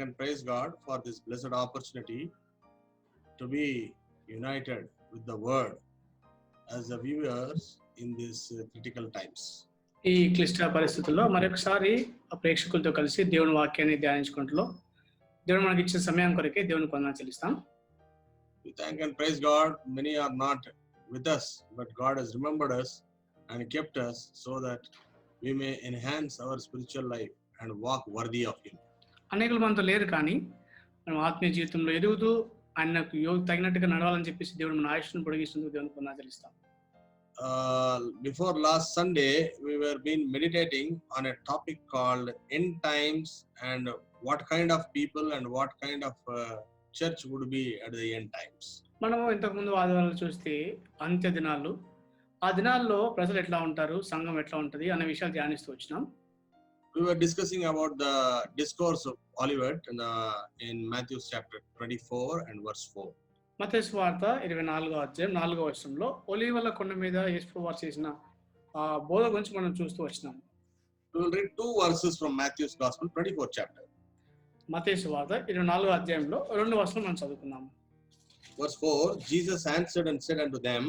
and praise God for this blessed opportunity to be united with the Word as the viewers in these critical times. ఈ క్లిష్ట పరిస్థితుల్లో మరొకసారి ప్రేక్షకులతో కలిసి దేవుని వాక్యాన్ని ధ్యానించుకుంటూ దేవుడు మనకి ఇచ్చిన సమయం కొరకే దేవుని వందనాలు చెల్లిస్తాం. We thank and praise God. Many are not with us, but God has remembered us and kept us so that we may enhance our spiritual life and walk worthy of Him. అనేకులు మనతో లేరు, కానీ మనం ఆత్మీయ జీవితంలో ఎదుగుతూ ఆయనకు తగినట్టుగా నడవాలని చెప్పేసి దేవుడు మన ఆయుష్ను పొడిగిస్తుంది. దేవునికి వందనాలు చెల్లిస్తాం. Before last Sunday, we were been meditating on a topic called end times and what kind of people and what kind of church would be at the end times. మనము ఇంతకు ముందు ఆదివారాలు చూస్తే అంత్య దినాలు, ఆ దినాల్లో ప్రజలు ఎట్లా ఉంటారు, సంఘం ఎట్లా ఉంటది అనే విషయాలు ధ్యానిస్తూ వచ్చినాం. We were discussing about the discourse of Olivet in Matthew chapter 24 and verse 4. మత్తయి సువార్త 24వ అధ్యాయం 4వ వచనంలో ఒలీవల కొండ మీద యేసు వారు చేసిన బోధ గురించి మనం చూస్తూ వచ్చినాం. We will read two verses from Matthew's Gospel 24th chapter. మత్తయి సువార్త 24వ అధ్యాయంలో 2 వచనం మనం చదువుకుందాం. Verse 4, Jesus answered and said unto them,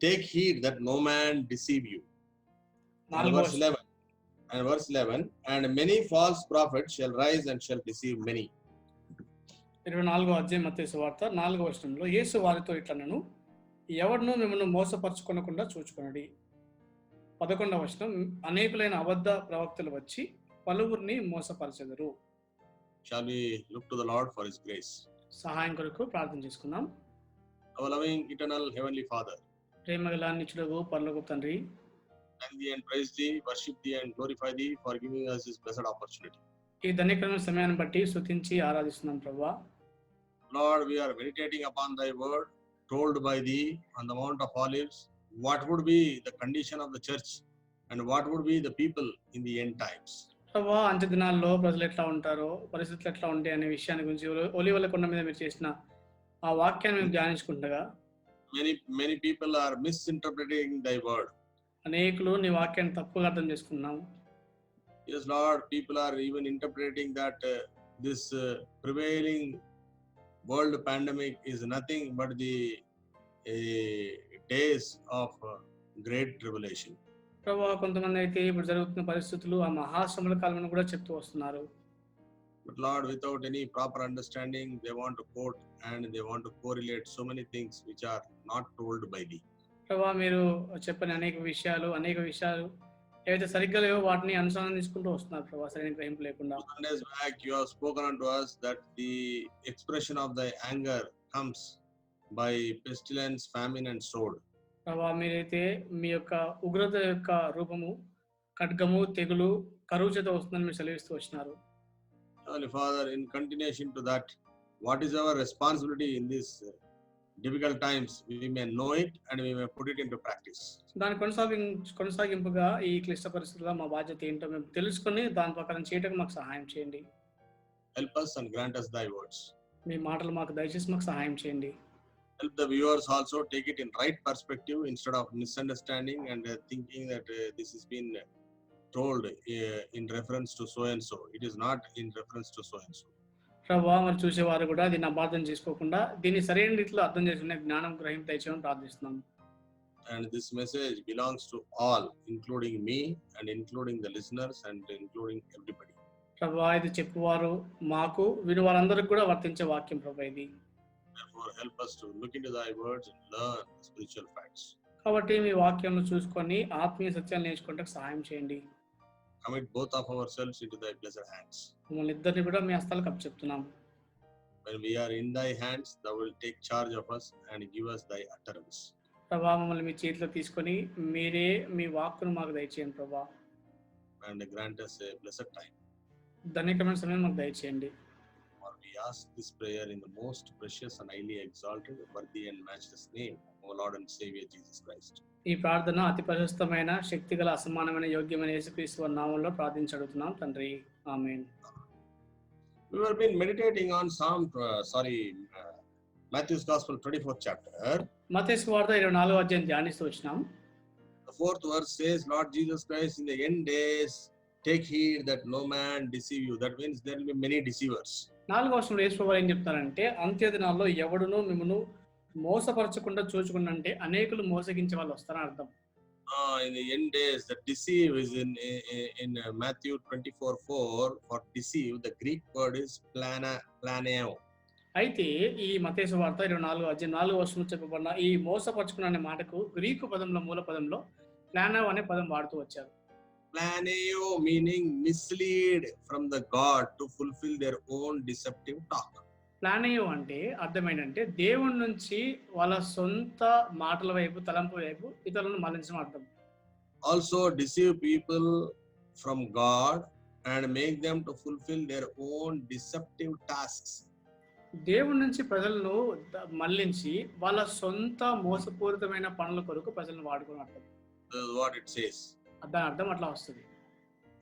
take heed that no man deceive you. And verse 11, and many false prophets shall rise and shall deceive many. 24వ అధ్యాయం మత్తయి సువార్త 4వ వచనంలో యేసు వారితో ఇట్లనెను, ఎవడును మిమ్మల్ని మోసపరచుకొనకుండా చూచుకొనుడి. 11వ వచనం, అనేకులైన అబద్ధ ప్రవక్తలు వచ్చి పలువురిని మోసపరచెదరు. Shall we look to the Lord for His grace? సహాయం కొరకు ప్రార్థన చేసుకుందాం. Our loving eternal heavenly Father, ప్రేమగల నిత్యుడగు పరలోకపు తండ్రి, thank Thee and praise Thee, worship Thee and glorify Thee for giving us this blessed opportunity. ఈ ధన్యకరమైన సమయాన్ని బట్టి స్తుతించి ఆరాధిస్తున్నాం ప్రభువా. Lord, we are meditating upon Thy word told by Thee on the Mount of Olives. What would be the condition of the church and what would be the people in the end times? ప్రభువా, అంత్య దినాల్లో ప్రజలు ఎట్లా ఉంటారో, పరిస్థితులు ఎట్లా ఉంటాయి అనే విషయాన్ని గురించి ఒలీవల కొండ మీద మీరు చేసిన ఆ వాక్యాన్ని మేము ధ్యానించుకుంటగా many people are misinterpreting Thy word. అనేకులు నీ వాక్యాన్ని తప్పుగా అర్థం చేసుకున్నాము. Yes, Lord, people are even interpreting that this prevailing world pandemic is nothing but the days of great tribulation. ప్రభువా, కొంతమంది అయితే ఇప్పుడు జరుగుతున్న పరిస్థితులు ఆ మహాశ్రమల కాలం కూడా చెప్తూ వస్తున్నారు. But Lord, without any proper understanding, they want to quote and they want to correlate so many things which are not told by Thee. ప్రభువా, మీరు చెప్పిన అనేక విషయాలు ఏవైతే సరిగ్గా లేవో వాటిని అనుసరణ తీసుకుంటూ వస్తున్నారు ప్రభువా, సరైన గ్రహింపు లేకుండా. 2 days back, you have spoken unto us that the expression of Thy anger comes by pestilence, famine and sword. ప్రభువా, మీరైతే మీ యొక్క ఉగ్రత యొక్క రూపము ఖడ్గము, తెగులు, కరువు చేత వస్తుందని మీరు సెలవిస్తూ వచ్చినారు. Holy Father, in continuation to that, what is our responsibility in these difficult times? We may know it and we may put it into practice. దాని కొనసాగింపుగా ఈ క్లిష్ట పరిస్థితుల్లో మా బాధ్యత ఏంటో మేము తెలుసుకొని దాని ప్రకారం చేయడానికి మాకు సహాయం చేయండి. Help us and grant us Thy words. మీ మాటలు మాకు దయచేసి మాకు సహాయం చేయండి. Help the viewers also take it in right perspective instead of misunderstanding and thinking that this has been told in reference to so and so. It is not in reference to so and so. ప్రభువా, మరి చూసేవారు కూడా దీన్ని అపార్థం చేసుకోకుండా దీన్ని సరైన రీతిలో అర్థం చేసుకునే జ్ఞానం గ్రహింపు దయచేయమని ప్రార్థిస్తున్నాం. And this message belongs to all, including me and including the listeners and including everybody. ప్రభువా, ఇది చెప్పువారు మాకు విని వారందరికి కూడా వర్తించే వాక్యం ప్రభువా ఇది. Therefore, help us to look into Thy words and learn spiritual facts. కాబట్టి మీ వాక్యంను చూసుకొని ఆత్మీయ సత్యాలు నేర్చుకుంటే సహాయం చేయండి. Commit both of ourselves into Thy blessed hands. మమ్మల్ని ఇద్దరిని కూడా మీ హస్తాలకు అప్పచెప్తున్నాం. When we are in Thy hands, Thou will take charge of us and give us Thy utterance. ప్రభువా, మమ్మల్ని మీ చేతిలో తీసుకొని మీరే మీ వాక్కును మాకు దయచేయండి ప్రభువా. And grant us a blessed time. ధన్యకరమైన సమయం మాకు దయచేయండి. For we ask this prayer in the most precious and highly exalted, worthy and matchless name of our Lord and Savior Jesus Christ. ఈ ప్రార్థన అతి ప్రశస్తమైన, శక్తిగల, అసమానమైన, యోగ్యమైన యేసుక్రీస్తు వారి నామములో ప్రార్థించి అడుగుతున్నాం తండ్రి. ఆమేన్. We have been meditating on Matthew's Gospel 24th chapter. మత్తయి సువార్త 24వ అధ్యాయం ధ్యానిస్తూ వచ్చినాం. The 4th verse says, Lord Jesus Christ in the end days take heed that no man deceive you. That means there will be many deceivers. 4వ వచనంలో యేసు ప్రభువు ఏం చెప్తారంటే అంత్య దినాల్లో ఎవడును మిమ్మును మోసపరచకుండా చూచుకున్న అంటే అనేకులు మోసగించే వాళ్ళు వస్తారని అర్థం. In the end days, the deceive is in Matthew 24:4. For deceive, the Greek word is planeo. అయితే ఈ మత్తయి సువార్త 24వ అధ్యాయం 4వ వచనంలో చెప్పబడిన ఈ మోసపరచుకున్న అనే మాటకు గ్రీకు పదంలో మూల పదంలో ప్లానో అనే పదం వాడుతూ వచ్చారు. Planeo meaning mislead from the God to fulfill their own deceptive talk. ప్లానయో అంటే అర్థం ఏంటంటే దేవుడి నుంచి వాళ్ళ సొంత మాటల వైపు తలంపు వైపు ఇతరులను మళ్లించడం అర్థం. Also deceive people from God and make them to fulfill their own deceptive tasks. దేవుడి నుంచి ప్రజలను మళ్లించి వాళ్ళ సొంత మోసపూరితమైన పనుల కొరకు ప్రజలను వాడుకుని అర్థం. This is what it says. దాని అర్థం అట్లా వస్తుంది.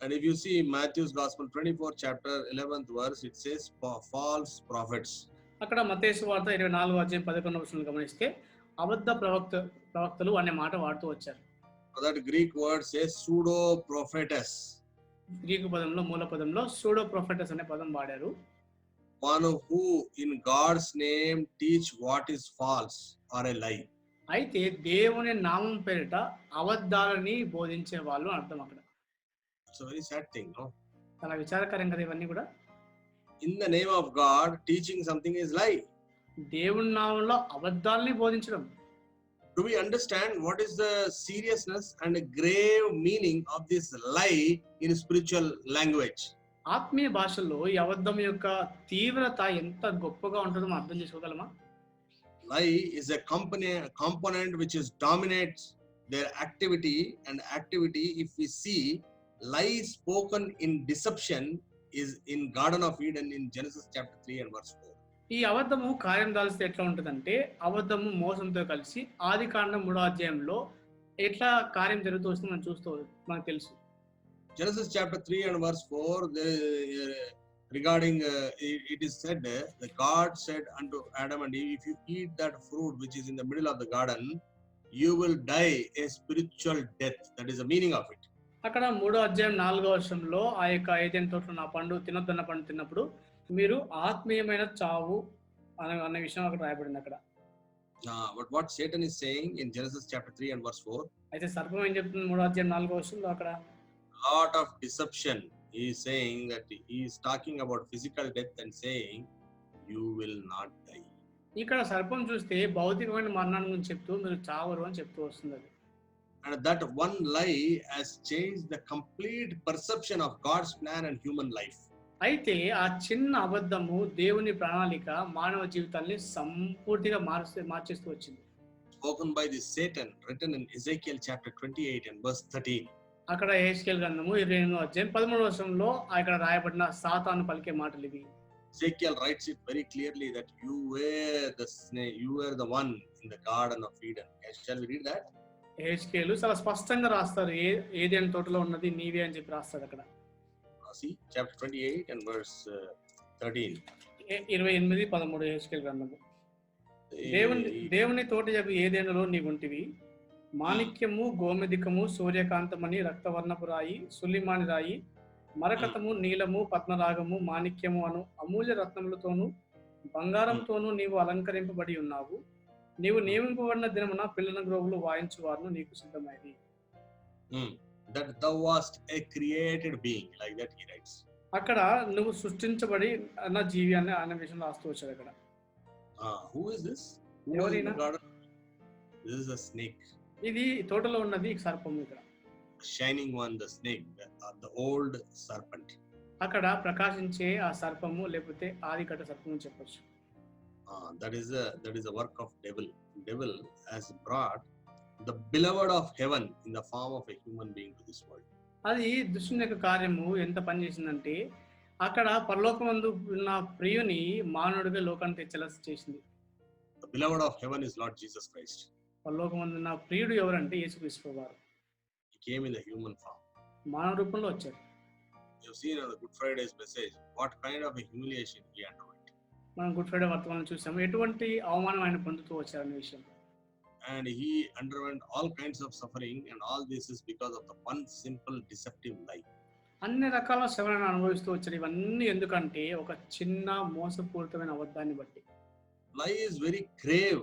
And if you see Matthew's Gospel 24th chapter 11th verse, it says false prophets. అక్కడ మత్తయి సువార్త 24వ అధ్యాయం 11వ వచనం గమనిస్తే అబద్ధ ప్రవక్తలు అనే మాట వాడుతూ వచ్చారు. That Greek word says pseudo prophetess. Greek పదంలో మూల పదంలో సూడో ప్రొఫెటస్ అనే పదం వాడారు. One who in God's name teach what is false or a lie. అయితే దేవుని నామం పేరిట అబద్ధాలని బోధించే వాళ్ళు అర్థం అక్కడ. It's a very sad thing, no? చాలా విచారకరం కదా ఇవన్నీ కూడా. In the name of God, teaching something is lie. దేవుని నామంలో అబద్ధాలని బోధించడం. Do we understand what is the seriousness and the grave meaning of this lie in spiritual language? ఆత్మీయ భాషలో ఈ అబద్ధం యొక్క తీవ్రత ఎంత గొప్పగా ఉంటుందో మనం అర్థం చేసుకోగలమా? Lie is a component which is dominates their activity, and activity, if we see lie spoken in deception, is in Garden of Eden in Genesis chapter 3 and verse 4. ఈ అబద్ధము కార్యం దాల్స్తే ఎట్లా ఉంటుందంటే అబద్ధము మోసంతో కలిసి ఆదికాండం 3వ అధ్యాయంలో ఎట్లా కార్యం జరుగుతూ వస్తుందో మనం చూస్తూ మనకు తెలుసు. Genesis chapter 3 and verse 4, regarding it is said that God said unto Adam and Eve, if you eat that fruit which is in the middle of the garden, you will die a spiritual death. That is the meaning of it. అక్కడ 3వ అధ్యాయం 4వ వచనంలో ఆ యొక్క ఏదెన్ తోటలో ఆ పండు తినొద్దన్న పండు తిన్నప్పుడు మీరు ఆత్మీయమైన చావు అనే విషయం అక్కడ రాయబడింది అక్కడ. But what Satan is saying in Genesis chapter 3 and verse 4, అయితే సర్పం ఏం చెప్తుంది 3వ అధ్యాయం 4వ వచనంలో అక్కడ lot of deception. He is saying that he is talking about physical death and saying you will not die. ఇక్కడ సర్పం చూస్తే భౌతికమైన మరణాన్ని గురించి చెప్తూ మీరు చావరు అని చెప్తూ వస్తుంది అది. And that one lie has changed the complete perception of God's plan and human life. అయితే ఆ చిన్న అబద్ధము దేవుని ప్రణాళిక మానవ జీవితాన్ని సంపూర్తిగా మార్చేస్తూ వచ్చింది. Spoken by this Satan, written in Ezekiel chapter 28 and verse 13. అక్కడ యెహెజ్కేలు గ్రంథము 28వ అధ్యాయం 13వ వచనంలో అక్కడ రాయబడిన సాతాను పలికే మాటలు ఇవి. Ezekiel writes it very clearly that you were the snake, you were the one in the Garden of Eden. Shall we read that? యెహెజ్కేలు చాలా స్పష్టంగా రాస్తారు ఏదెన్ తోటలో ఉన్నది నీవే అని చెప్పి రాస్తారు అక్కడ. See chapter 28 and verse 13. 28:13 యెహెజ్కేలు గ్రంథము. దేవుని తోట యొక్క ఏదెనులో నీవుంటివి, మాణిక్యము గోమెదికము సూర్యకాంతమని రక్తవర్ణపు రాయి సుల్లిమాని రాయి మరకతము నీలము పద్మరాగము మాణిక్యము అను అమూల్య రత్నములతోనూ బంగారంతోనూ నీవు అలంకరింపబడి ఉన్నావు. నీవు నియమింపబడిన దినమున పిల్లల గ్రోవులు వాయించువారును నీకు సిద్ధమైంది. That thou wast a created being, like that he writes. అక్కడ నువ్వు సృష్టించబడి అన్న జీవి అనే విషయం రాస్తూ వచ్చాడు అక్కడ. Who is this? ఎవరైనా? This is a snake. ఇది తోటలో ఉన్నది సర్పము. ఇక్కడ shining one, the snake, the old serpent. అక్కడ ప్రకాశించే ఆ సర్పము లేకపోతే ఆదికట సర్పము అని చెప్పొచ్చు. That is a work of devil. Devil has brought the beloved of heaven in the form of a human being to this world. అది దుష్టుని యొక్క కార్యము ఎంత పని చేసిందంటే అక్కడ పరలోకమందు ఉన్న ప్రియుని మానవుడిగా లోకానికి తెచ్చేలా చేసింది. The beloved of heaven is Lord Jesus Christ. పరలోకమందు ఉన్న ప్రియుడు ఎవరంటే యేసుక్రీస్తు వారు. He came in the human form. మానవ రూపంలో వచ్చారు. You've seen on the Good Friday's message what kind of a humiliation he underwent. మనం గుడ్ ఫ్రైడే వర్తమానం చూసాము ఎటువంటి అవమానం ఆయన పొందుతూ వచ్చారనే విషయం. And he underwent all kinds of suffering, and all this is because of the one simple deceptive lie. అన్ని రకాల శ్రమలను అనుభవిస్తూ వచ్చారు. ఇవన్నీ ఎందుకంటే ఒక చిన్న మోసపూరితమైన అబద్ధాన్ని బట్టి. Lie is very grave,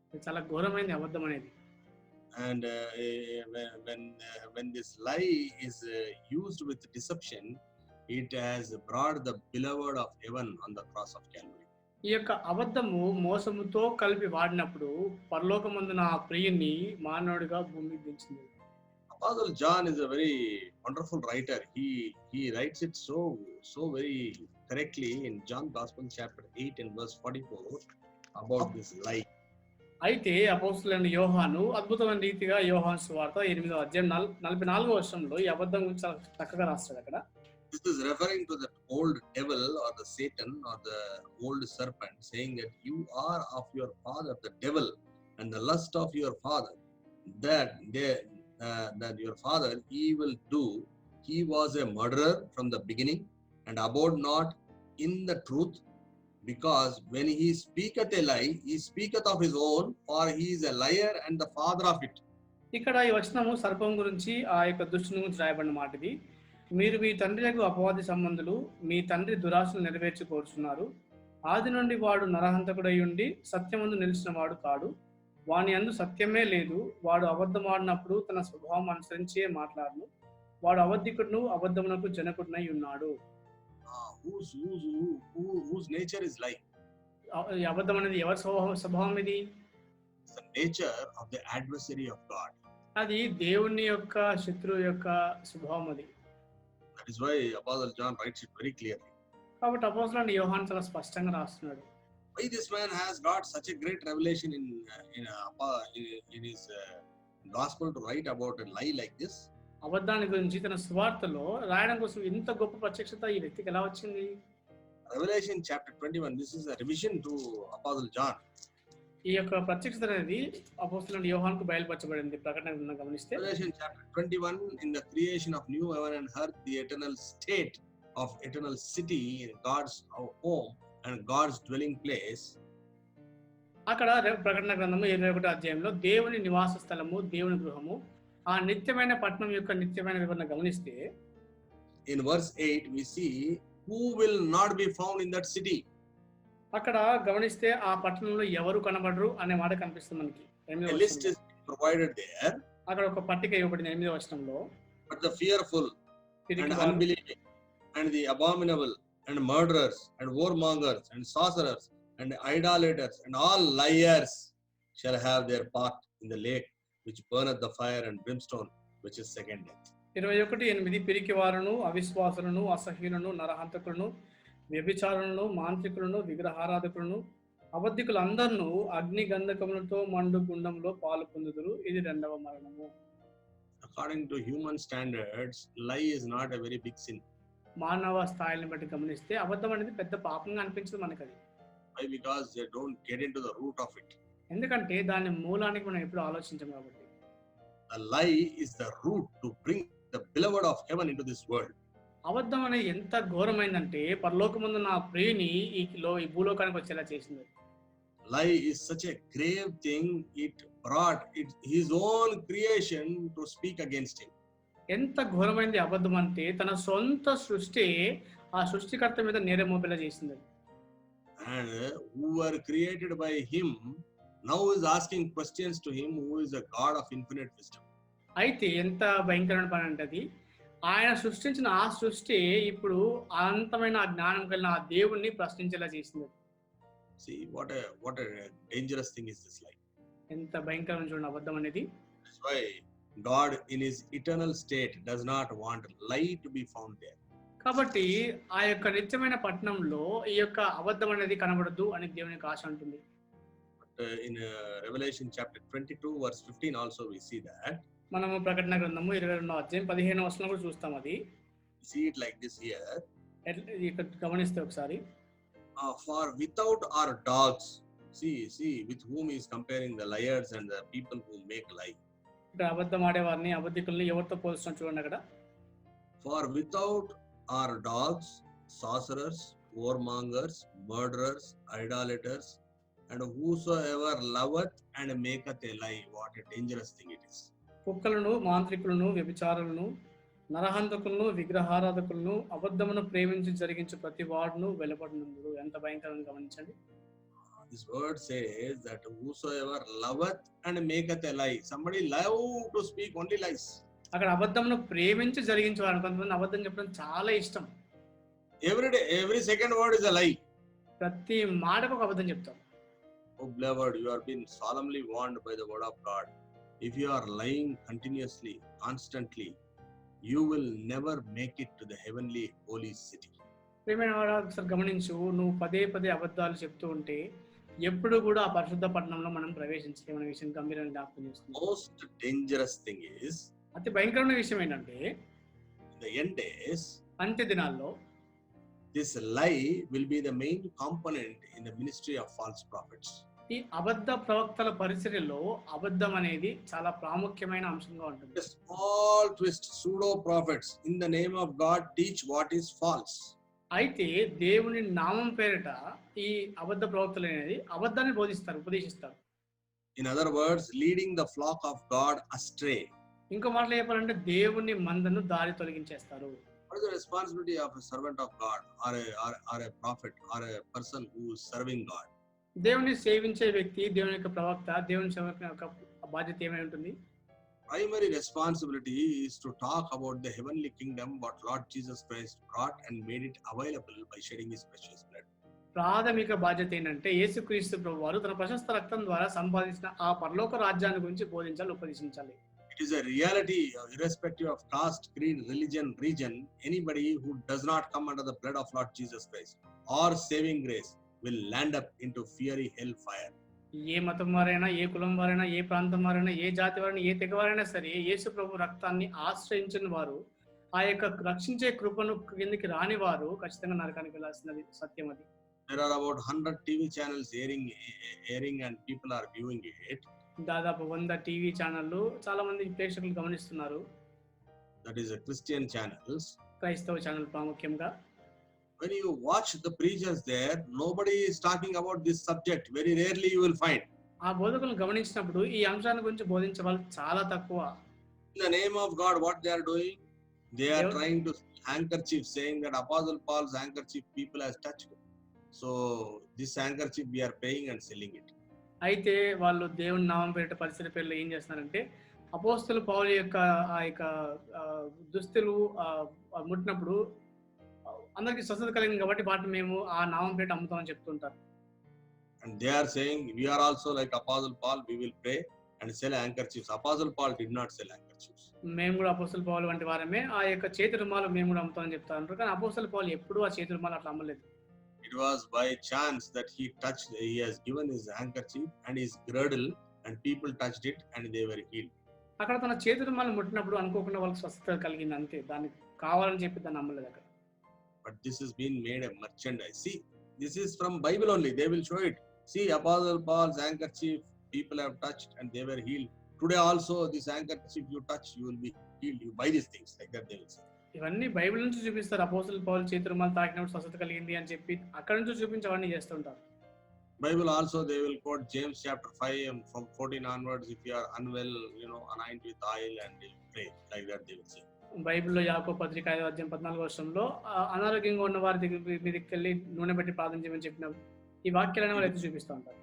ఇది చాలా ఘోరమైనది అబద్ధం అనేది. and when this lie is used with deception, it has brought the beloved of heaven on the cross of Calvary. ఈ యొక్క అబద్ధము మోసముతో కలిపి వాడినప్పుడు పరలోకమందున ఆ ప్రియుని మానవుడిగా భూమికి దించింది. Apostle John is a very wonderful writer. He writes it so very correctly in John Gospel chapter 8 and verse 44 about this lie. అయితే అపోస్తలుడైన యోహాను అద్భుతమైన రీతిగా యోహాను సువార్త 8వ అధ్యాయం 44వ వచనంలో ఈ అబద్ధం గురించి చాలా చక్కగా రాస్తాడు అక్కడ. This is referring to that old devil or the Satan or the old serpent, saying that you are of your father the devil, and the lust of your father that your father he will do. He was a murderer from the beginning and abode not in the truth, because when he speaketh a lie, he speaketh of his own, for he is a liar and the father of it. ఇక్కడ ఈ వచనము సర్పం గురించి ఆ యొక్క దుష్టుని గురించి రాయబడిన మాట ఇది. మీరు మీ తండ్రికి అపవాది సంబంధులు, మీ తండ్రి దురాశలు నెరవేర్చి కోరుచున్నారు. ఆది నుండి వాడు నరహంతకుడై ఉండి సత్యమందు నిలిచిన వాడు కాడు. వాని యందు సత్యమే లేదు. వాడు అబద్ధమాడినప్పుడు తన స్వభావం అనుసరించే మాట్లాడును. వాడు అబద్ధికుడును అబద్ధమునకు జనకుడునై ఉన్నాడు. Whose nature is lie? ఈ అబద్ధం అనేది ఎవరి స్వభావం ఇది? The nature of the adversary of God. అది దేవుని యొక్క శత్రువు యొక్క స్వభావం అది. That is why Apostle John writes it very clearly. కాబట్టి అపోస్తలుడైన యోహాను చాలా స్పష్టంగా రాస్తున్నాడు. Why this man has got such a great revelation in his gospel to write about a lie like this? అబద్ధాన్ని గురించి తన సువార్తలో రాయడం కోసం ఇంత గొప్ప ప్రత్యక్షత ఈ వ్యక్తికి ఎలా వచ్చింది? Revelation chapter 21, this is a revision to Apostle John. ఈ యొక్క ప్రత్యక్షత అనేది అపోస్తలుడైన యోహానుకు బయలుపరచబడింది. ప్రకటన గ్రంథం గమనిస్తే Revelation chapter 21, in the creation of new heaven and earth, the eternal state of eternal city, God's home and God's dwelling place. అక్కడ ప్రకటన గ్రంథము 21వ అధ్యాయంలో దేవుని నివాస స్థలము, దేవుని గృహము, ఆ నిత్యమైన పట్టణం యొక్క నిత్యమైన వివరణ గమనిస్తే in verse 8 we see who will not be found in that city. అక్కడ గమనిస్తే ఆ పట్టణంలో ఎవరు కనబడరు అనే మాట కనిపిస్తుంది మనకి. A list is provided there. అక్కడ ఒక పట్టిక ఇవ్వబడింది 8వ వచనంలో. But the fearful and unbelieving and the abominable and murderers and warmongers and sorcerers and idolaters and all liars shall have their part in the lake which burneth the fire and brimstone, which is second death. 21:8 పిరికివారును, అవిశ్వాసులను, అసహ్యులను, నరహంతకులను, వ్యభిచారులను, మాంత్రికులను, విగ్రహారాధకులను, అబద్ధికులందరినూ అగ్ని గంధకములతో మండు గుండంలో పాలు పొందుదురు. ఇది రెండవ మరణము. According to human standards, lie is not a very big sin. మానవ స్థాయిని బట్టి గమనిస్తే అబద్ధం అనేది పెద్ద పాపంగా అనిపించదు మనకు అది. Why? Because they don't get into the root of it. ఎందుకంటే దాని మూలానికి మనం ఎప్పుడు ఆలోచించాం కాబట్టి. The lie is the root to bring the beloved of heaven into this world. అబద్ధం అనేది ఎంత ఘోరమైందంటే పరలోకమందు నా ప్రియుని ఈ భూలోకానికి వచ్చేలా చేసింది. Lie is such a grave thing. It brought his own creation to speak against him. ఎంత ఘోరమైంది అబద్ధం అంటే తన సొంత సృష్టి ఆ సృష్టికర్త మీద నేరం మోపేలా చేసింది. And who were created by him now is asking questions to him who is a God of infinite wisdom. అయితే ఎంత భయంకరమైన పని అంటే అది ఆయన సృష్టించిన ఆ సృష్టి ఇప్పుడు అనంతమైన జ్ఞానం కలిగిన ఆ దేవుణ్ణి ప్రశ్నించేలా చేసింది. See what a dangerous thing is this lie. ఎంత భయంకరమైన చూడండి అబద్ధం అనేది. That's why God in his eternal state does not want lie to be found there. కాబట్టి ఆ యొక్క నిత్యమైన పట్టణంలో ఈ యొక్క అబద్ధం అనేది కనబడదు అని దేవునికి ఆశ ఉంటుంది. In Revelation chapter 22 verse 15 also we see that. మనము ప్రకటన గ్రంథము 22వ అధ్యాయం 15వ వచనంలో కూడా చూస్తాం అది. See it like this here. ఇక్కడ గమనిస్తే ఒకసారి for without our dogs, see with whom he is comparing the liars and the people who make lie. ఇక్కడ అబద్ధం ఆడేవారిని అబద్ధికుల్ని ఎవరితో పోల్చుతాం చూడండి అక్కడ. For without our dogs, sorcerers, warmongers, murderers, idolaters, and whosoever loveth and maketh a lie. What a dangerous thing it is. కుక్కలను, మాంత్రికులను, వ్యభిచారులను, నరహంతకులను విగ్రహారాధకులను అబద్ధమును ప్రేమించి జరిగించు ప్రతి వాడును వెలుపడినందుడు. ఎంత భయంకరంగా గమనించండి. This word says that whosoever loveth and maketh a lie. Somebody love to speak only lies. అక్కడ అబద్ధమును ప్రేమించి జరిగించేవాడు. కొంతమంది అబద్ధం చెప్పడం చాలా ఇష్టం. Every day, every second word is a lie. ప్రతి మాటకు ఒక అబద్ధం చెప్తారు. Oh beloved, you are being solemnly warned by the word of God. If you are lying continuously, constantly, you will never make it to the heavenly holy city. ప్రియమైన వాడా, ఒకసారి గమనించు. నువ్వు పదే పదే అబద్ధాలు చెప్తూ ఉంటే ఎప్పుడు కూడా ఆ పరిశుద్ధ పట్టణంలో మనం ప్రవేశించలేమనే విషయం గంభీరంగా జ్ఞాపకం చేస్తుంది. Most dangerous thing is, అతి భయంకరమైన విషయం ఏంటంటే, in the end days, అంత్య దినాల్లో this lie will be the main component in the ministry of false prophets. ఈ అబద్ధ ప్రవక్తల పరిచర్యలో అబద్ధం అనేది చాలా ప్రాముఖ్యమైన అంశంగా ఉంటుంది. A small twist, pseudo prophets in the name of God teach what is false. అయితే దేవుని నామం పేరిట ఈ అబద్ధ ప్రవక్తలు అనేది అబద్ధాన్ని ఉపదేశిస్తారు. In other words, leading the flock of God astray. ఇంకో మాటలో చెప్పాలంటే దేవుని మందను దారి తొలగించేస్తారు. What is the responsibility of a servant of God or a prophet or a person who is serving God? దేవుని సేవించే వ్యక్తి, దేవుని యొక్క ప్రవక్త, దేవుని సేవకుని యొక్క బాధ్యత ఏమై ఉంటుంది? Primary responsibility is to talk about the heavenly kingdom, what Lord Jesus Christ brought and made it available by shedding his precious blood. ప్రాథమిక బాధ్యత ఏంటంటే యేసుక్రీస్తు ప్రభువారు తన ప్రశస్త రక్తం ద్వారా సంపాదించిన ఆ పరలోక రాజ్యాన్ని గురించి బోధించాలి, ఉపదేశించాలి. It is a reality, irrespective of caste, creed, religion, region. Anybody who does not come under the blood of Lord Jesus Christ or saving grace will land up into fiery hell fire. ఏ మతం వారైనా, ఏ కులం వారైనా, ఏ ప్రాంతం వారైనా, ఏ జాతి వారైనా, ఏ తెగ వారైనా సరే యేసు ప్రభు రక్తాన్ని ఆశ్రయించిన వారు, ఆ యొక్క రక్షించే కృపను కిందికి రాని వారు ఖచ్చితంగా నరకానికి వెళ్ళాల్సినది సత్యం. అది There are about 100 TV channels airing and people are viewing it. దాదాపు 100 టీవీ ఛానళ్ళు చాలా మంది ప్రేక్షకులు గమనిస్తున్నారు. That is a Christian channels. క్రైస్తవ ఛానల్ ప్రాముఖ్యంగా. When you watch the preachers there, nobody is talking about this subject. Very rarely you will find. ఆ బోధకులను గమనించినప్పుడు ఈ అంశాన్ని గురించి బోధించే వాళ్ళు చాలా తక్కువ. In the name of God, what they are doing? They are Yes. trying to handkerchief, saying that Apostle Paul's handkerchief people has touched. So this handkerchief we are paying and selling it. అయితే వాళ్ళు దేవుని నామం పేరిట పరిసర పేర్లు ఏం చేస్తున్నారంటే, అపోస్తలు పౌలు యొక్క ఆ యొక్క దుస్తులు ముట్టినప్పుడు అందరికి స్వస్థత కలిగింది కాబట్టి వాటిని మేము ఆ నామం పేరిట అమ్ముతామని చెప్తుంటారు. And they are saying we are also like Apostle Paul, we will pray and sell handkerchiefs. Apostle Paul did not sell handkerchiefs. మేము కూడా అపోస్తలు పౌలు వంటి వారమే, ఆ యొక్క చేతి రుమాలు మేము కూడా అమ్ముతామని చెప్తా ఉంటారు. కానీ అపోస్తలు పౌలు ఎప్పుడూ ఆ చేతి రుమాలు అట్లా అమ్మలేదు. It was by chance that he has given his handkerchief and his girdle and people touched it and they were healed. అక్కడ తన చేతి రుమాలు ముట్టినప్పుడు అనుకోకుండా వాళ్ళకి స్వస్థత కలిగింది అంతే. దానికి కావాలని చెప్పి దాన్ని అమ్మలేదు అక్కడ. But this has been made a merchandise. See, this is from Bible only. They will show it. See, Apostle Paul's handkerchief people have touched and they were healed. Today also this handkerchief you touch, you will be healed. You buy these things like that they will say. ఇవన్నీ Bible నుంచి చూపిస్తారు. అపోస్తలు పౌలు చేతి రుమాలు తాకినప్పుడు స్వస్థత కలిగింది అని చెప్పి అక్కడ నుంచి చూపించి అవన్నీ చేస్తుంటారు. Bible also they will quote James chapter 5 and from 14 onwards, if you are unwell, anoint with oil and pray, like that they will say. బైబిల్లో యాకోబు పత్రిక 5వ అధ్యాయం 14వ వచనంలో అనారోగ్యంగా ఉన్న వారి మీదకి వెళ్ళి నూనె పెట్టి ప్రార్థన చేయమని చెప్పిన ఈ వాక్యాలను వాళ్ళు ఎత్తి చూపిస్తూ ఉంటారు.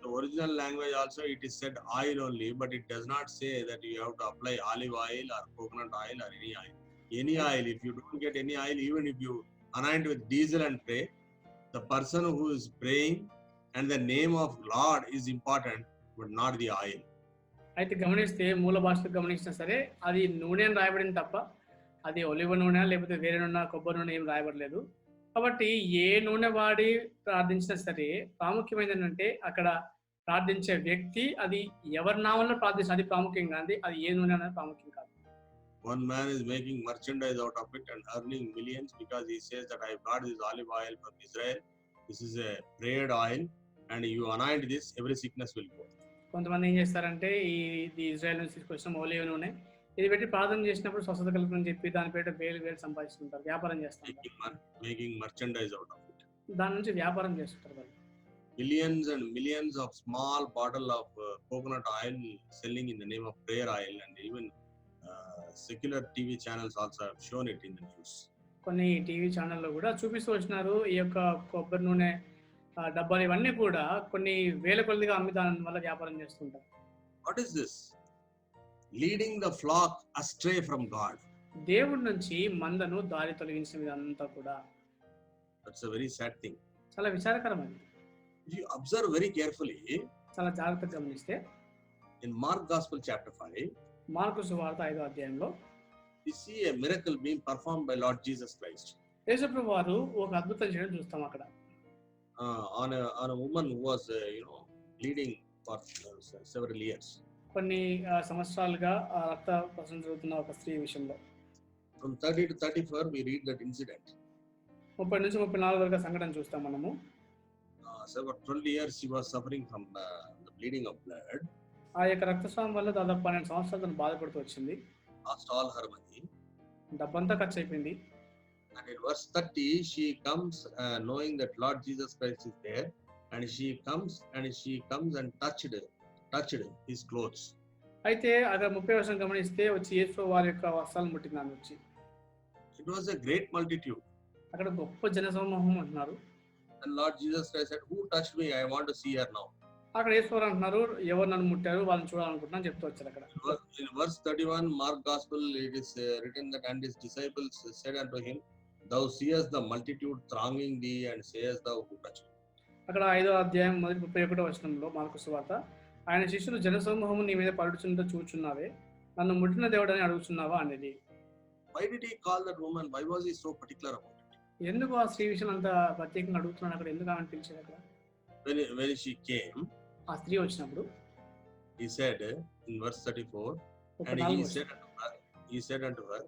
The original language also it is said oil only, but it does not say that you have to apply olive oil or coconut oil or any oil. Any oil, if you don't get any oil, even if you anoint with diesel and pray, the person who is praying and the name of Lord is important, but not the oil. అయితే గమనిస్తే మూల భాషలో గమనించినా సరే అది నూనె అని రాయబడింది తప్ప అది ఒలివ నూనె లేకపోతే వేరే నూనె, కొబ్బరి నూనె ఏం రాయబడలేదు. కాబట్టి ఏ నూనె వాడి ప్రార్థించినా సరే ప్రాముఖ్యమైనది ఏంటంటే అక్కడ ప్రార్థించే వ్యక్తి అది ఎవరి నామంలో ప్రార్థించిన అది ప్రాముఖ్యం కాదు, అది ఏ నూనె అనేది ప్రాముఖ్యం కాదు. One man is making merchandise out of it and earning millions because he says that I got this olive oil from Israel. This is a prayed oil and you anoint this, every sickness will go. కొంతమంది ఏం చేస్తారంటే ఇది Israel నుంచి తీసుకొచ్చిన ఒలివ నూనె ఇది పెట్టి ప్రార్థన చేసినప్పుడు స్వస్థత కలుగుతుందని చెప్పి దాని పేట వేలు సంపాదిస్తుంటారు, వ్యాపారం చేస్తారు. Making merchandise out of it. దాని నుంచి వ్యాపారం చేస్తుంటారు వాళ్ళు. Millions and millions of small bottle of coconut oil selling in the name of prayer oil and even secular TV channels also have shown it in the news. కొన్ని TV ఛానల్లో కూడా చూపిస్తూ వచ్చినారు ఈ యొక్క కొబ్బరి నూనె డబ్బాలు ఇవన్నీ కూడా కొన్ని వేల కొద్దిగా అమ్మి దాని వల్ల వ్యాపారం చేస్తుంటారు. What is this? Leading the flock astray from God. దేవుడి నుంచి మందను దారి తొలగించిన ఇదంతా కూడా That's a very sad thing. చాలా విచారకరం అది. If you observe very carefully, చాలా జాగ్రత్తగా గమనిస్తే in Mark Gospel chapter 5, mark సువార్త 5వ అధ్యాయంలో we see a miracle being performed by Lord Jesus Christ. యేసుప్రభు వారు ఒక అద్భుతం చేయడం చూస్తాం అక్కడ. On a woman who was bleeding for several years. కొన్ని సంవత్సరాలుగా రక్త ప్రసరణ జరుగుతున్న ఒక స్త్రీ విషయంలో. From 30 to 34 we read that incident. 30 నుంచి 34 వరకు సంఘటన చూస్తాం మనము. So for 12 years she was suffering from the bleeding of blood. ఆ యొక్క రక్తస్రావం వల్ల దాదాపు 12 సంవత్సరాలు తను బాధపడుతూ వచ్చింది. Lost all her money. డబ్బంతా ఖర్చు అయిపోయింది. And in verse 30 she comes knowing that Lord Jesus Christ is there, and she comes and touched his clothes. అయితే అక్కడ 30 వర్షం గమనిస్తే వచ్చి యేసు వారి యొక్క వస్త్రాలను ముట్టిందని వచ్చి. It was a great multitude. అక్కడ గొప్ప జనసమూహం అంటున్నారు. And Lord Jesus Christ said, "Who touched me? I want to see her now." అక్కడ యేసు వారు అంటున్నారు, ఎవరు నన్ను ముట్టారు వాళ్ళని చూడాలనుకుంటున్నాను చెప్తూ వచ్చారు అక్కడ. In verse 31 Mark Gospel it is written that and his disciples said unto him, "Thou seest the multitude thronging thee, and sayest thou, who touched me?" అక్కడ 5వ అధ్యాయం మొదటి 31వ వచనంలో మార్కు సువార్త, ఆయన శిష్యులు జనసమూహము నీ మీద పడుచుంటూ చూచున్నావే, నన్ను ముట్టిన దేవుడని అడుగుచున్నావా అనేది. Why did he call that woman? Why was he so particular about it? ఎందుకు ఆ స్త్రీ విషయం అంత ప్రత్యేకంగా అడుగుతున్నాను అక్కడ, ఎందుకు ఆమె పిలిచారు అక్కడ? When she came, ఆ స్త్రీ వచ్చినప్పుడు he said in verse 34, and he said unto her,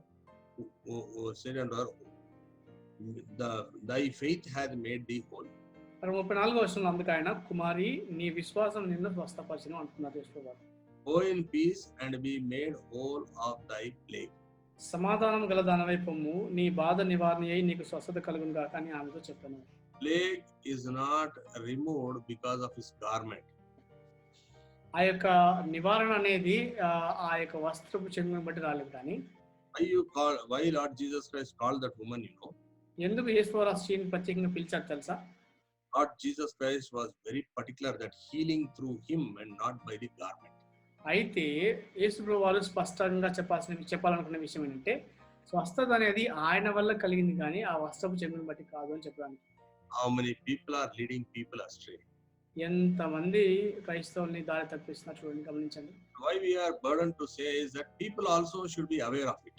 thy faith hath made thee whole. అక్కడ 34వ వచనంలో అందుకు ఆయన, కుమారి నీ విశ్వాసం నిన్ను స్వస్థపరిచెను అంటున్నారు యేసుప్రభు. Go in peace and be made whole of thy plague. సమాధానం గల దానవై పొమ్ము, నీ బాధ నివారణ అయి నీకు స్వస్థత కలుగును గాక అని ఆమెతో చెప్పాను. Plague is not removed because of his garment. ఆ యొక్క నివారణ అనేది ఆ యొక్క వస్త్రపు చెంగును బట్టి రాలేదు కానీ, why Lord Jesus Christ called that woman, you know? ఎందుకు యేసు ఆ స్త్రీని ప్రత్యేకంగా పిలిచారు తెలుసా? Lord Jesus Christ was very particular that healing through him and not by the garment. అయితే యేసుప్రభు వారు స్పష్టంగా చెప్పాలనుకున్న విషయం ఏంటంటే, స్వస్థత అనేది ఆయన వల్ల కలిగింది కానీ ఆ వస్త్రపు చెంగును బట్టి కాదు అని చెప్పడానికి. How many people are leading people astray? ఎంతమంది క్రైస్తవుల్ని దారి తప్పిస్తున్నారు చూడండి, గమనించండి. Why we are burdened to say is that people also should be aware of it.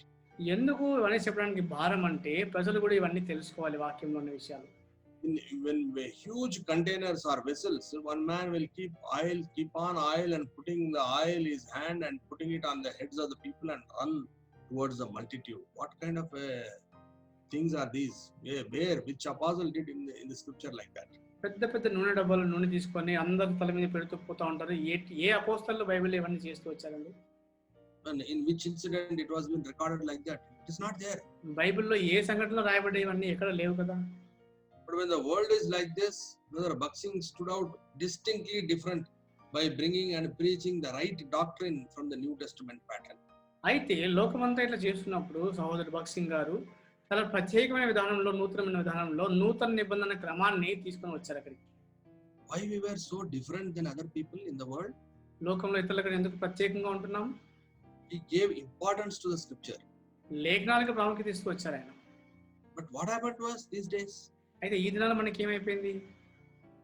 ఎందుకు ఇవన్నీ చెప్పడానికి భారం అంటే, ప్రజలు కూడా ఇవన్నీ తెలుసుకోవాలి వాక్యంలో ఉన్న విషయాలు. When huge containers or vessels, one man will keep on oil and putting the oil in his hand and putting it on the heads of the people and run towards the multitude. What kind of things are these? Which apostle did in the scripture like that? పెద్ద పెద్ద నూనె డబ్బాలు నూనె తీసుకొని అందరి తల మీద పెడుతూ పోతా ఉంటారు. ఏ అపోస్తలులు బైబిల్లో ఇవన్నీ చేస్తూ వచ్చారండి? And in which incident it was been recorded like that? It is not there. బైబిల్లో ఏ సంఘటనలో రాయబడ్డ ఇవన్నీ ఎక్కడ లేవు కదా. But when the world is like this, Brother Buxing stood out distinctly different by bringing and preaching the right doctrine from the New Testament pattern. అయితే లోకమంతా ఇట్లా చేస్తున్నప్పుడు సహోదరు బక్సింగ్ గారు చాలా ప్రత్యేకమైన విధానంలో, నూతనమైన విధానంలో నూతన నిబంధన క్రమాన్ని తీసుకొని వచ్చారు అక్కడికి. Why we were so different than other people in the world? లోకంలో ఇతరులకు ఎందుకు ప్రత్యేకంగా ఉంటున్నాం? He gave importance to the scripture. లేఖనాలకు ప్రాముఖ్యత తీసుకొచ్చారు ఆయన. But what happened to us these days? అయితే ఈ దినాల్లో మనకి ఏమైపోయింది?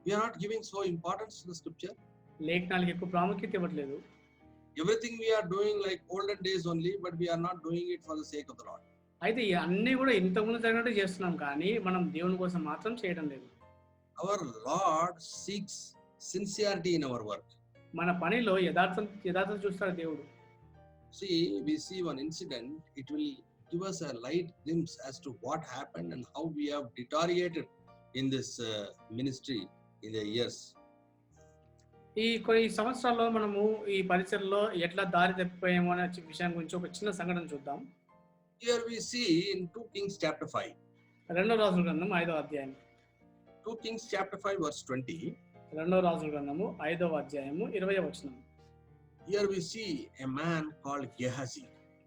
We are not giving so importance to the scripture. లేఖనాలకు ఎక్కువ ప్రాముఖ్యత ఇవ్వట్లేదు. Everything we are doing like olden days only, but we are not doing it for the sake of the Lord. అయితే అన్నీ కూడా ఇంతకుముందు జరిగినట్టు చేస్తున్నాం కానీ మనం దేవుని కోసం మాత్రం చేయడం లేదు. Our Lord seeks sincerity in our work. మన పనిలో యథార్థత చూస్తాడు దేవుడు. See, we see one incident, it will give us a light glimpse as to what happened and how we have deteriorated in this ministry in the years. ఈ కొన్ని సంవత్సరాల్లో మనము ఈ పరిచర్లో ఎట్లా దారి తప్పిపోయామో అనే విషయం గురించి ఒక చిన్న సంఘటన చూద్దాం. Here we see in 2 Kings chapter 5. రెండో రాజుల గ్రంథం 5వ అధ్యాయం. 2 Kings chapter 5 verse 20. రెండో రాజుల గ్రంథము 5వ అధ్యాయము 20వ వచనం. Here we see a man called Gehazi.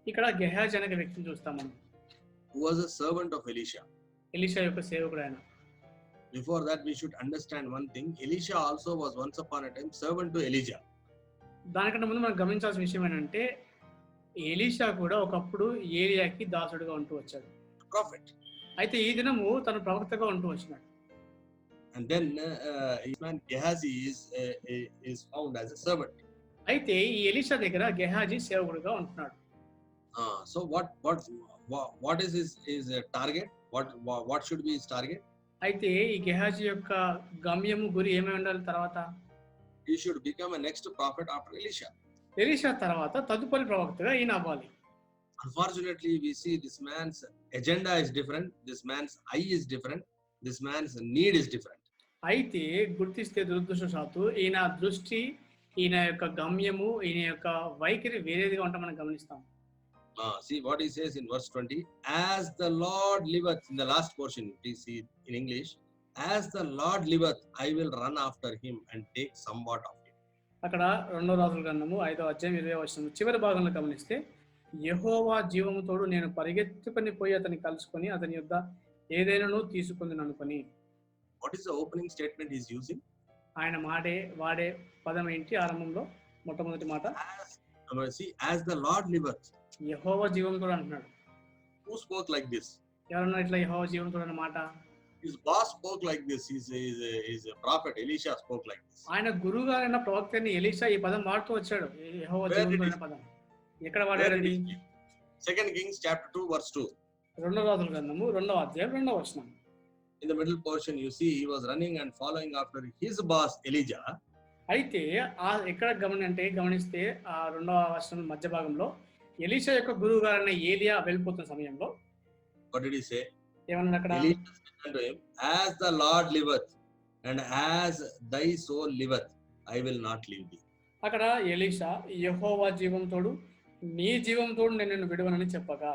ఇక్కడ గెహాజీ అనే వ్యక్తిని చూస్తాం మనం. who was a servant of Elisha. Elisha యొక్క సేవకుడు ఆయన. Before that, we should understand one thing. Elisha also was once upon a time servant to Elijah. దానికంటే ముందు మనం గమనించాల్సిన విషయం ఏంటంటే ఎలీషా కూడా ఒకప్పుడు ఏలియాకి దాసుడుగా ఉంటూ వచ్చాడు, Prophet. అయితే ఈ దినము తను ప్రవక్తగా ఉంటూ వచ్చినాడు. And then his man Gehazi is found as a servant. అయితే ఈ ఎలీషా దగ్గర గెహాజీ సేవకుడుగా ఉంటున్నాడు. So what is his target? What should be his target? అయితే ఈ గెహాజీ యొక్క గమ్యము గురి ఏమై ఉండాలి? తర్వాత He should become a next prophet after Elisha. Elisha తర్వాత తదుపరి ప్రవక్తగా ఈయన అవ్వాలి. Unfortunately, we see this man's agenda is different, this man's eye is different, this man's need is different. అయితే గుర్తిస్తే దురదృష్టవశాత్తు ఈయన దృష్టి, ఈయన యొక్క గమ్యము, ఈయన యొక్క వైఖరి వేరేదిగా ఉంటాం మనం గమనిస్తాం. See what he says in verse 20. As the Lord liveth, in the last portion, please see in English. As the Lord liveth, I will run after him and take somewhat of him. అక్కడ 2 రాజుల గ్రంథము 5వ అధ్యాయం 20వ వచనం చివరి భాగంలో గమనిస్తే, యెహోవా జీవముతోడు నేను పరిగెత్తుకొని పోయి అతన్ని కలుసుకొని అతని యొద్ద ఏదైనాను తీసుకుంది అనుకొని. What is the opening statement he is using? ఆయన వాడే పదం ఏంటి? ఆరంభంలో మొట్టమొదటి మాట See, as the Lord liveth. యెహోవా జీవముతోడు అంటున్నాడు. Who spoke like this? ఎవరన్నా ఇట్లా యెహోవా జీవముతోడు అన్న మాట? His boss spoke like this. He's a prophet. Elisha spoke like this. ఆయన గురువు గారైన ప్రవక్త అయిన ఎలీషా ఈ పదం వాడుతూ వచ్చాడు, యెహోవా జీవముతోడు అనే పదం. ఎక్కడ వాడారండి? 2 Kings chapter 2 verse 2. 2 రాజుల గ్రంథము 2వ అధ్యాయం 2వ వచనం. In the middle portion, you see he was running and following after his boss Elijah. అయితే ఎక్కడ గమనిస్తే ఆ 2వ వచనం మధ్య భాగంలో ఎలీషా యొక్క గురువు గారైన ఏలియా వెళ్ళిపోతున్న సమయంలో What did he say? ఏమన్నాడు అక్కడ? Elijah said unto him, as the Lord liveth and as thy soul liveth, I will not leave thee. అక్కడ ఎలీషా యెహోవా జీవంతోడు నీ జీవంతోడు నేను నిన్ను విడువనని చెప్పగా,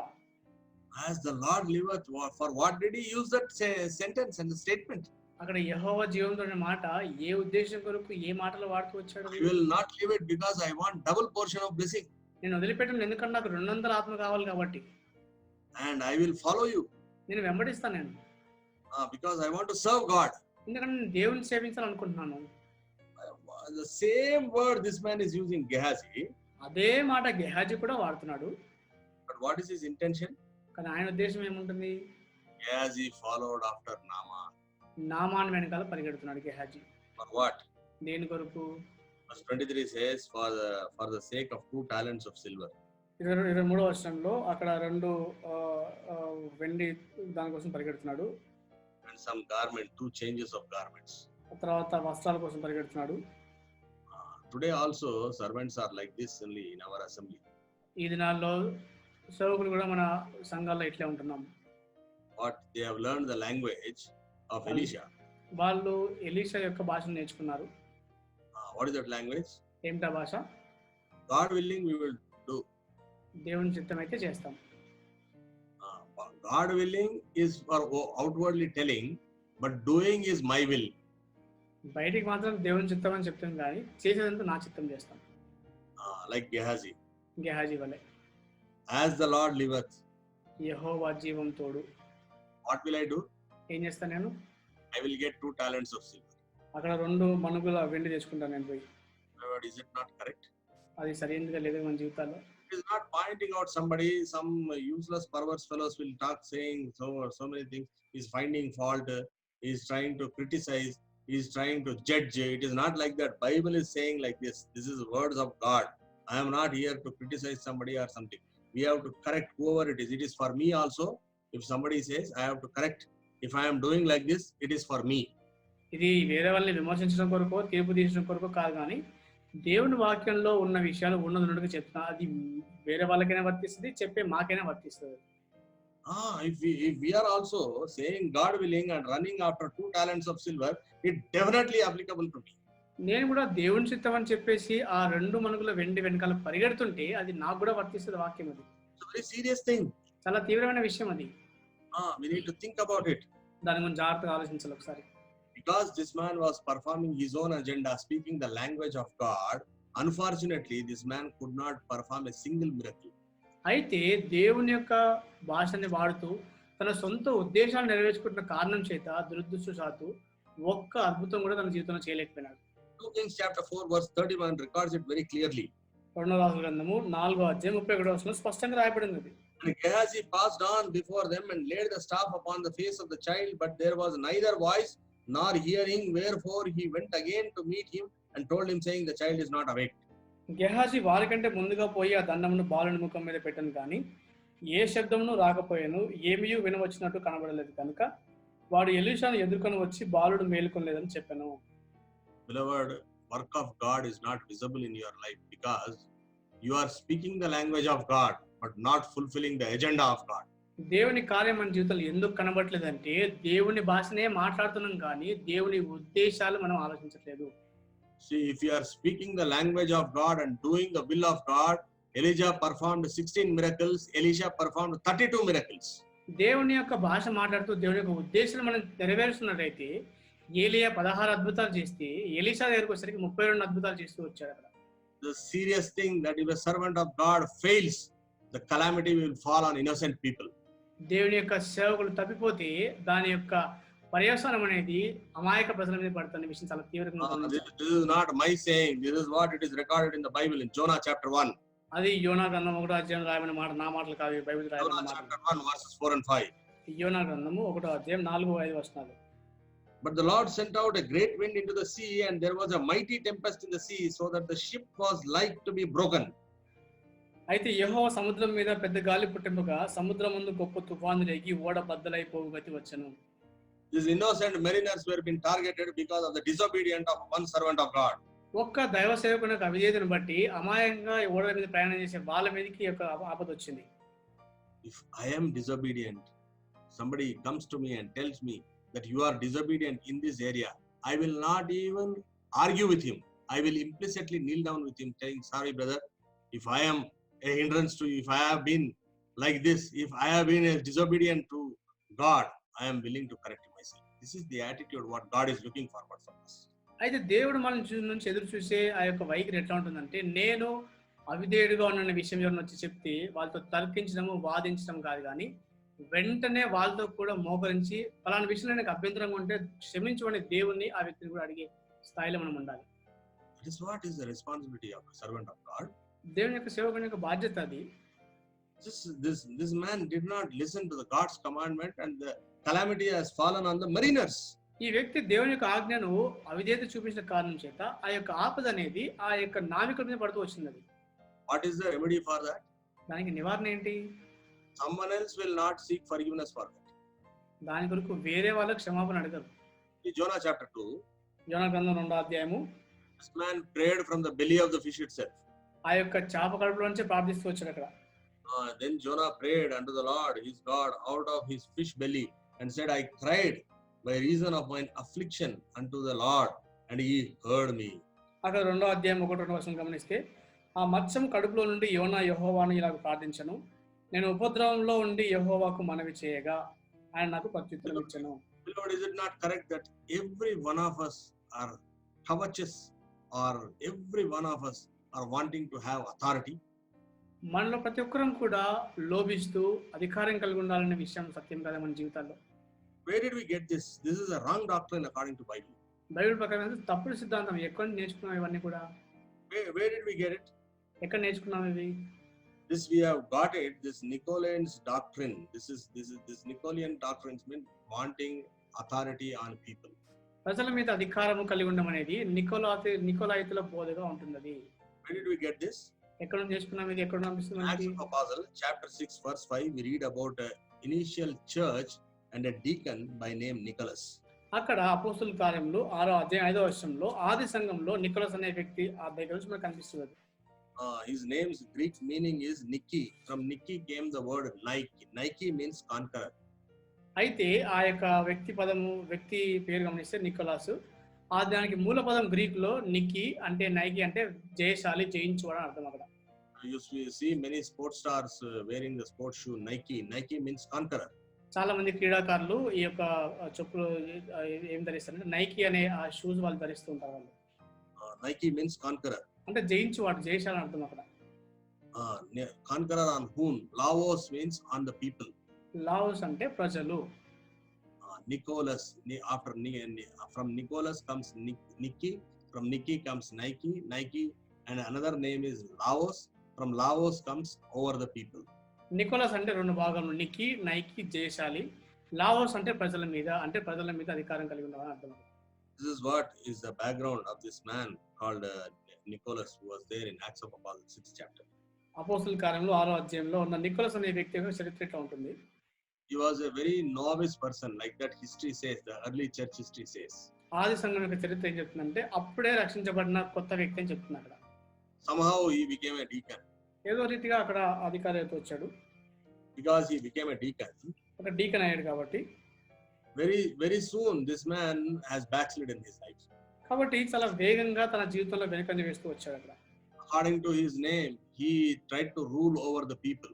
as the Lord liveth, for what did he use that sentence and statement? అక్కడ యెహోవా జీవంతోడు అనే మాట ఏ ఉద్దేశం కొరకు ఏ మాటలు వాడుతూ వచ్చాడు? I will not leave it because I want double portion of blessing. నేను వదిలిపెట్టను ఎందుకంటే నాకు 200 ఆత్మ కావాలి కాబట్టి. And I will follow you. నేను వెంబడిస్తాను నేను. Because I want to serve God. ఎందుకంటే నేను దేవుని సేవించాలనుకుంటున్నాను. The same word this man is using, Gehazi. అదే మాట గెహాజీ కూడా వాడుతున్నాడు. But what is his intention? కానీ ఆయన ఉద్దేశం ఏముంటుంది? Gehazi followed after Naaman. నామాన్ వెనకాల పరిగెడుతున్నాడు గెహాజీ. For what? దేని కొరకు? Verse 23 says, for the sake of 2 talents of silver. 23వ వచనంలో అక్కడ 2 వెండి దానికోసం పరిగెడుతున్నాడు. And some garment, 2 changes of garments. తర్వాత వస్త్రాల కోసం పరిగెడుతున్నాడు. Today also servants are like this only in our assembly. ఈ దినాల్లో సేవకులు కూడా మన సంఘాల్లో ఇట్లే ఉంటున్నాం. What they have learned the language of Elisha. వాళ్ళు ఎలీషా యొక్క భాషను నేర్చుకున్నారు. What is that language? ఏమిటా భాష? God willing, we will do. దేవుని చిత్తం అయితే చేస్తాం. God willing is for outwardly telling, but doing is my will. బయటికి మాత్రం దేవుని చిత్తం అని చెప్తాం కానీ చేసేదంతా నా చిత్తం చేస్తాం. Like Gehazi. గెహాజీ వలె. As the Lord liveth. యెహోవా జీవం తోడు. What will I do? ఏం చేస్తాను నేను? I will get 2 talents of silver. అక్కడ 2 మణుగుల వెండి తెచ్చుకుంటాను నేను పోయి. But is it not correct? అది సరైనదిగా లేదు మన జీవితాల్లో. It is not pointing out somebody, some useless perverse fellows will talk saying so many things. He is finding fault, he is trying to criticize, he is trying to judge. It is not like that. Bible is saying like this. This is words of God. I am not here to criticize somebody or something. We have to correct whoever it is. It is for me also. If somebody says, I have to correct. If I am doing like this, it is for me. ఇది వేరే వాళ్ళని విమర్శించడం కొరకు తీర్పు తీర్చడం కొరకు కాదు, కానీ దేవుని వాక్యంలో ఉన్న విషయాలు ఉన్నది చెప్తున్నా. అది వేరే వాళ్ళకైనా వర్తిస్తుంది, చెప్పే మాకైనా వర్తిస్తుంది. If we are also saying God willing and running after 2 talents of silver, it definitely applicable to me. నేను కూడా దేవుని చిత్తం అని చెప్పేసి ఆ 2 మణుగుల వెండి వెనకాల పరిగెడుతుంటే అది నాకు కూడా వర్తిస్తుంది వాక్యం. అది It's a very serious thing. చాలా తీవ్రమైన విషయం అది. We need to think about it. దాని గురించి జాగ్రత్తగా ఆలోచించాలి ఒకసారి. Because this man was performing his own agenda, speaking the language of God, unfortunately, this man could not perform a single miracle. అయితే దేవుని యొక్క భాషని వాడుతూ తన సొంత ఉద్దేశాలు నెరవేర్చుకుంటున్న కారణం చేత దురదృష్టవశాత్తు ఒక్క అద్భుతం కూడా తన జీవితంలో చేయలేకపోయినాడు. 2 Kings chapter 4 verse 31 records it very clearly. రెండో రాజుల గ్రంథము 4వ అధ్యాయం 31వ వచనంలో స్పష్టంగా రాయబడింది. And Gehazi passed on before them and laid the staff upon the face of the child, but there was neither voice nor hearing, wherefore he went again to meet him and told him, saying, the child is not awake. Gehazi వారికంటే ముందుగా పోయి ఆ దండమును బాలుని ముఖం మీద పెట్టాను కానీ ఏ శబ్దమును రాకపోయాను, ఏమీ వినవచ్చినట్టు కనబడలేదు కనుక వాడు ఎలీషాను ఎదుర్కొని వచ్చి బాలుడు మేలుకొనలేదని చెప్పాను. Beloved, work of God is not visible in your life because you are speaking the language of God but not fulfilling the agenda of God. దేవుని కార్యం మన జీవితంలో ఎందుకు కనబడట్లేదంటే దేవుని భాషనే మాట్లాడుతున్నాం కానీ దేవుని ఉద్దేశాలు మనం ఆలోచించట్లేదు. See, if you are speaking the language of God and doing the will of God, Elijah performed 16 miracles, Elisha performed 32 miracles. దేవుని యొక్క భాష మాట్లాడుతూ దేవుని యొక్క ఉద్దేశాలు మనం నెరవేరుస్తున్నట్టయితే ఏలియా 16 అద్భుతాలు చేస్తే ఎలీషా దగ్గరికి వచ్చేసరికి 32 అద్భుతాలు చేస్తూ వచ్చాడు అక్కడ. The serious thing that if a servant of God fails, the calamity will fall on innocent people. దేవుని యొక్క సేవకులు తప్పిపోతే దాని యొక్క పర్యవసానం అనేది అమాయక ప్రజల మీద పడుతున్న విషయం చాలా తీవ్రంగా This is not my saying. This is what it is recorded in the Bible in Jonah chapter 1. అది యోనా గ్రంథం 1వ అధ్యాయం రాయబడిన మాట, నా మాటలు కాదు, బైబిల్ రాయబడిన Jonah మాట. chapter 1 verses 4 and 5. యోనా గ్రంథము 1వ అధ్యాయం 4-5 వచనాలు. But the Lord sent out a great wind into the sea, and there was a mighty tempest in the sea, so that the ship was like to be broken. అయితే యెహోవా సముద్రం మీద పెద్ద గాలి పుట్టింపగా సముద్రం ముందు గొప్ప తుఫాను రేగి ఓడ బద్దలైపోవు గతి వచ్చెను. These innocent mariners were being targeted because of the disobedience of one servant of God. ఒక్క దైవ సేవకుని యొక్క అవిధేయతను బట్టి అమాయకంగా ఈ ఓడల మీద ప్రయాణం చేసే వాళ్ళ మీదకి యొక్క ఆపద వచ్చింది. If I am disobedient, somebody comes to me and tells me that you are disobedient in this area, I will not even argue with him. I will implicitly kneel down with him, saying, sorry brother, if I am a hindrance to you, if I have been like this, if I have been disobedient to God, I am willing to correct myself. This is the attitude what God is looking forward from us. అయితే దేవుడు మన నుంచి ఎదురు చూసే ఆ యొక్క వైఖరి ఎట్లా ఉంటుందంటే, నేను అవిధేయుడిగా ఉన్న విషయం ఎవరిని వచ్చి చెప్తే వాళ్ళతో తర్కించడము వాదించడం కాదు, కానీ వెంటనే వాళ్ళతో కూడా మోకరించి ఫలానా విషయంలో నాకు అభ్యంతరంగా ఉంటే క్షమించమని దేవుణ్ణి ఆ వ్యక్తిని కూడా అడిగే స్థాయిలో మనం ఉండాలి. That is what is the responsibility of a servant of God. దేవుని యొక్క సేవకుని యొక్క బాధ్యత అది. This man did not listen to the God's commandment, and the calamity has fallen on the mariners. ఈ వ్యక్తి దేవుని యొక్క ఆజ్ఞను అవిధేయత చూపించిన కారణం చేత ఆ యొక్క ఆపద అనేది ఆ యొక్క నావికుల మీద పడుతూ వచ్చింది. అది What is the remedy for that? దానికి నివారణ ఏంటి? Someone else will not seek forgiveness for that. దాని కొరకు వేరే వాళ్ళకి క్షమాపణ అడగరు. In Jonah chapter 2, యోనా గ్రంథం 2వ అధ్యాయము, this man prayed from the belly of the fish itself. ఆ యొక్క చేప కడుపులో నుంచే ప్రార్థిస్తూ వచ్చాడు అక్కడ. Then Jonah prayed unto the Lord his God out of his fish belly and said, I cried by reason of mine affliction unto the Lord, and he heard me. అక్కడ 2వ అధ్యాయం 1-2 వచనం గమనిస్తే, ఆ మత్స్యం కడుపులో నుండి యోనా యెహోవాను ఇలాగ ప్రార్థించను, నేను ఉపద్రవంలో ఉండి యెహోవాకు మనవి చేయగా ఆయన నాకు ప్రత్యుత్తరం ఇచ్చెను. Lord, is it not correct that every one of us are covetous, or every one of us are wanting to have authority? మనలో ప్రతి ఒక్కరం కూడా లోభిస్తూ అధికారం కలిగి ఉండాలనే విషయం సత్యం కదా మన జీవితాల్లో. Where did we get this? This is a wrong doctrine according to Bible. Bible ప్రకారం తప్పుడు సిద్ధాంతం. ఎక్కడ నేర్చుకున్నాం ఇవన్నీ కూడా? Where did we get it? ఎక్కడ నేర్చుకున్నాం ఇవి? This we have got it. This Nicolaitans doctrine. This Nicolaitans doctrines mean wanting authority on people. ప్రజల మీద అధికారము కలిగి ఉండడం అనేది నికోలాయితుల బోధగా ఉంటుంది. అది Where did we get this? ఎక్కడ నుంచి నేర్చుకున్నాం ఇది? ఎక్కడ అనిపిస్తుంది? Acts of Apostle chapter 6 verse 5, we read about an initial church and a deacon by name Nicholas. అక్కడ అపోస్తుల కార్యములు 6వ అధ్యాయం 5వ వచనంలో ఆది సంఘంలో నికోలస్ అనే వ్యక్తి ఆ దగ్గర నుంచి మనకు కనిపిస్తుంది. His name's Greek meaning is Niki. From Niki came the word Nike. Nike means conqueror. అయితే ఆ యొక్క వ్యక్తి పేరు గమనిస్తే నికోలాసు, ఆ దానికి మూల పదం గ్రీక్ లో నికి అంటే నైకి అంటే జయశాలి, జయించుకోవడం అర్థం. అక్కడ You see many sports stars wearing the sports shoe Nike. Nike means conqueror. చాలా మంది క్రీడాకారులు ఈ యొక్క చెప్పులు ఏం ధరిస్తారంటే నైకి అనే ఆ షూస్ వాళ్ళు ధరిస్తూ ఉంటారు. వాళ్ళు Nike means conqueror. అంటే జయించువాడు, జయశాలి అర్థం అక్కడ. Conqueror on whom? Laos means on the people. Laos అంటే ప్రజలు. Nicholas, from Nicholas comes Nicky, from Nicky comes Nike, and another name is Laos. From Laos comes over the people. Nicholas అంటే 2 భాగములు, నికీ, Nike, జయశాలి. Laos అంటే ప్రజల మీద, అంటే ప్రజల మీద అధికారం కలిగి ఉన్నవారు అర్థం. This is what is the background of this man called Nicholas, who was there in Acts of Apostles 6th chapter. అపోస్తలుల కార్యములు 6వ అధ్యాయంలో ఉన్న నికోలస్ అనే వ్యక్తి యొక్క చరిత్ర ఇట్లా ఉంటుంది. He was a very novice person, like that history says, the early church history says. ఆది సంఘం యొక్క చరిత్ర ఏం చెప్తుందంటే అప్పుడే రక్షించబడిన కొత్త వ్యక్తి అని చెప్తుంది అక్కడ. Somehow he became a deacon. ఏదో రీతిగా అక్కడ అధికారితో వచ్చాడు. Because he became a deacon. ఒక డీకన్ అయ్యాడు కాబట్టి. Very soon this man has backslidden his life. కాబట్టి చాలా వేగంగా తన జీవితంలో వెనుకంజ వేస్తూ వచ్చాడు అక్కడ. According to his name, he tried to rule over the people.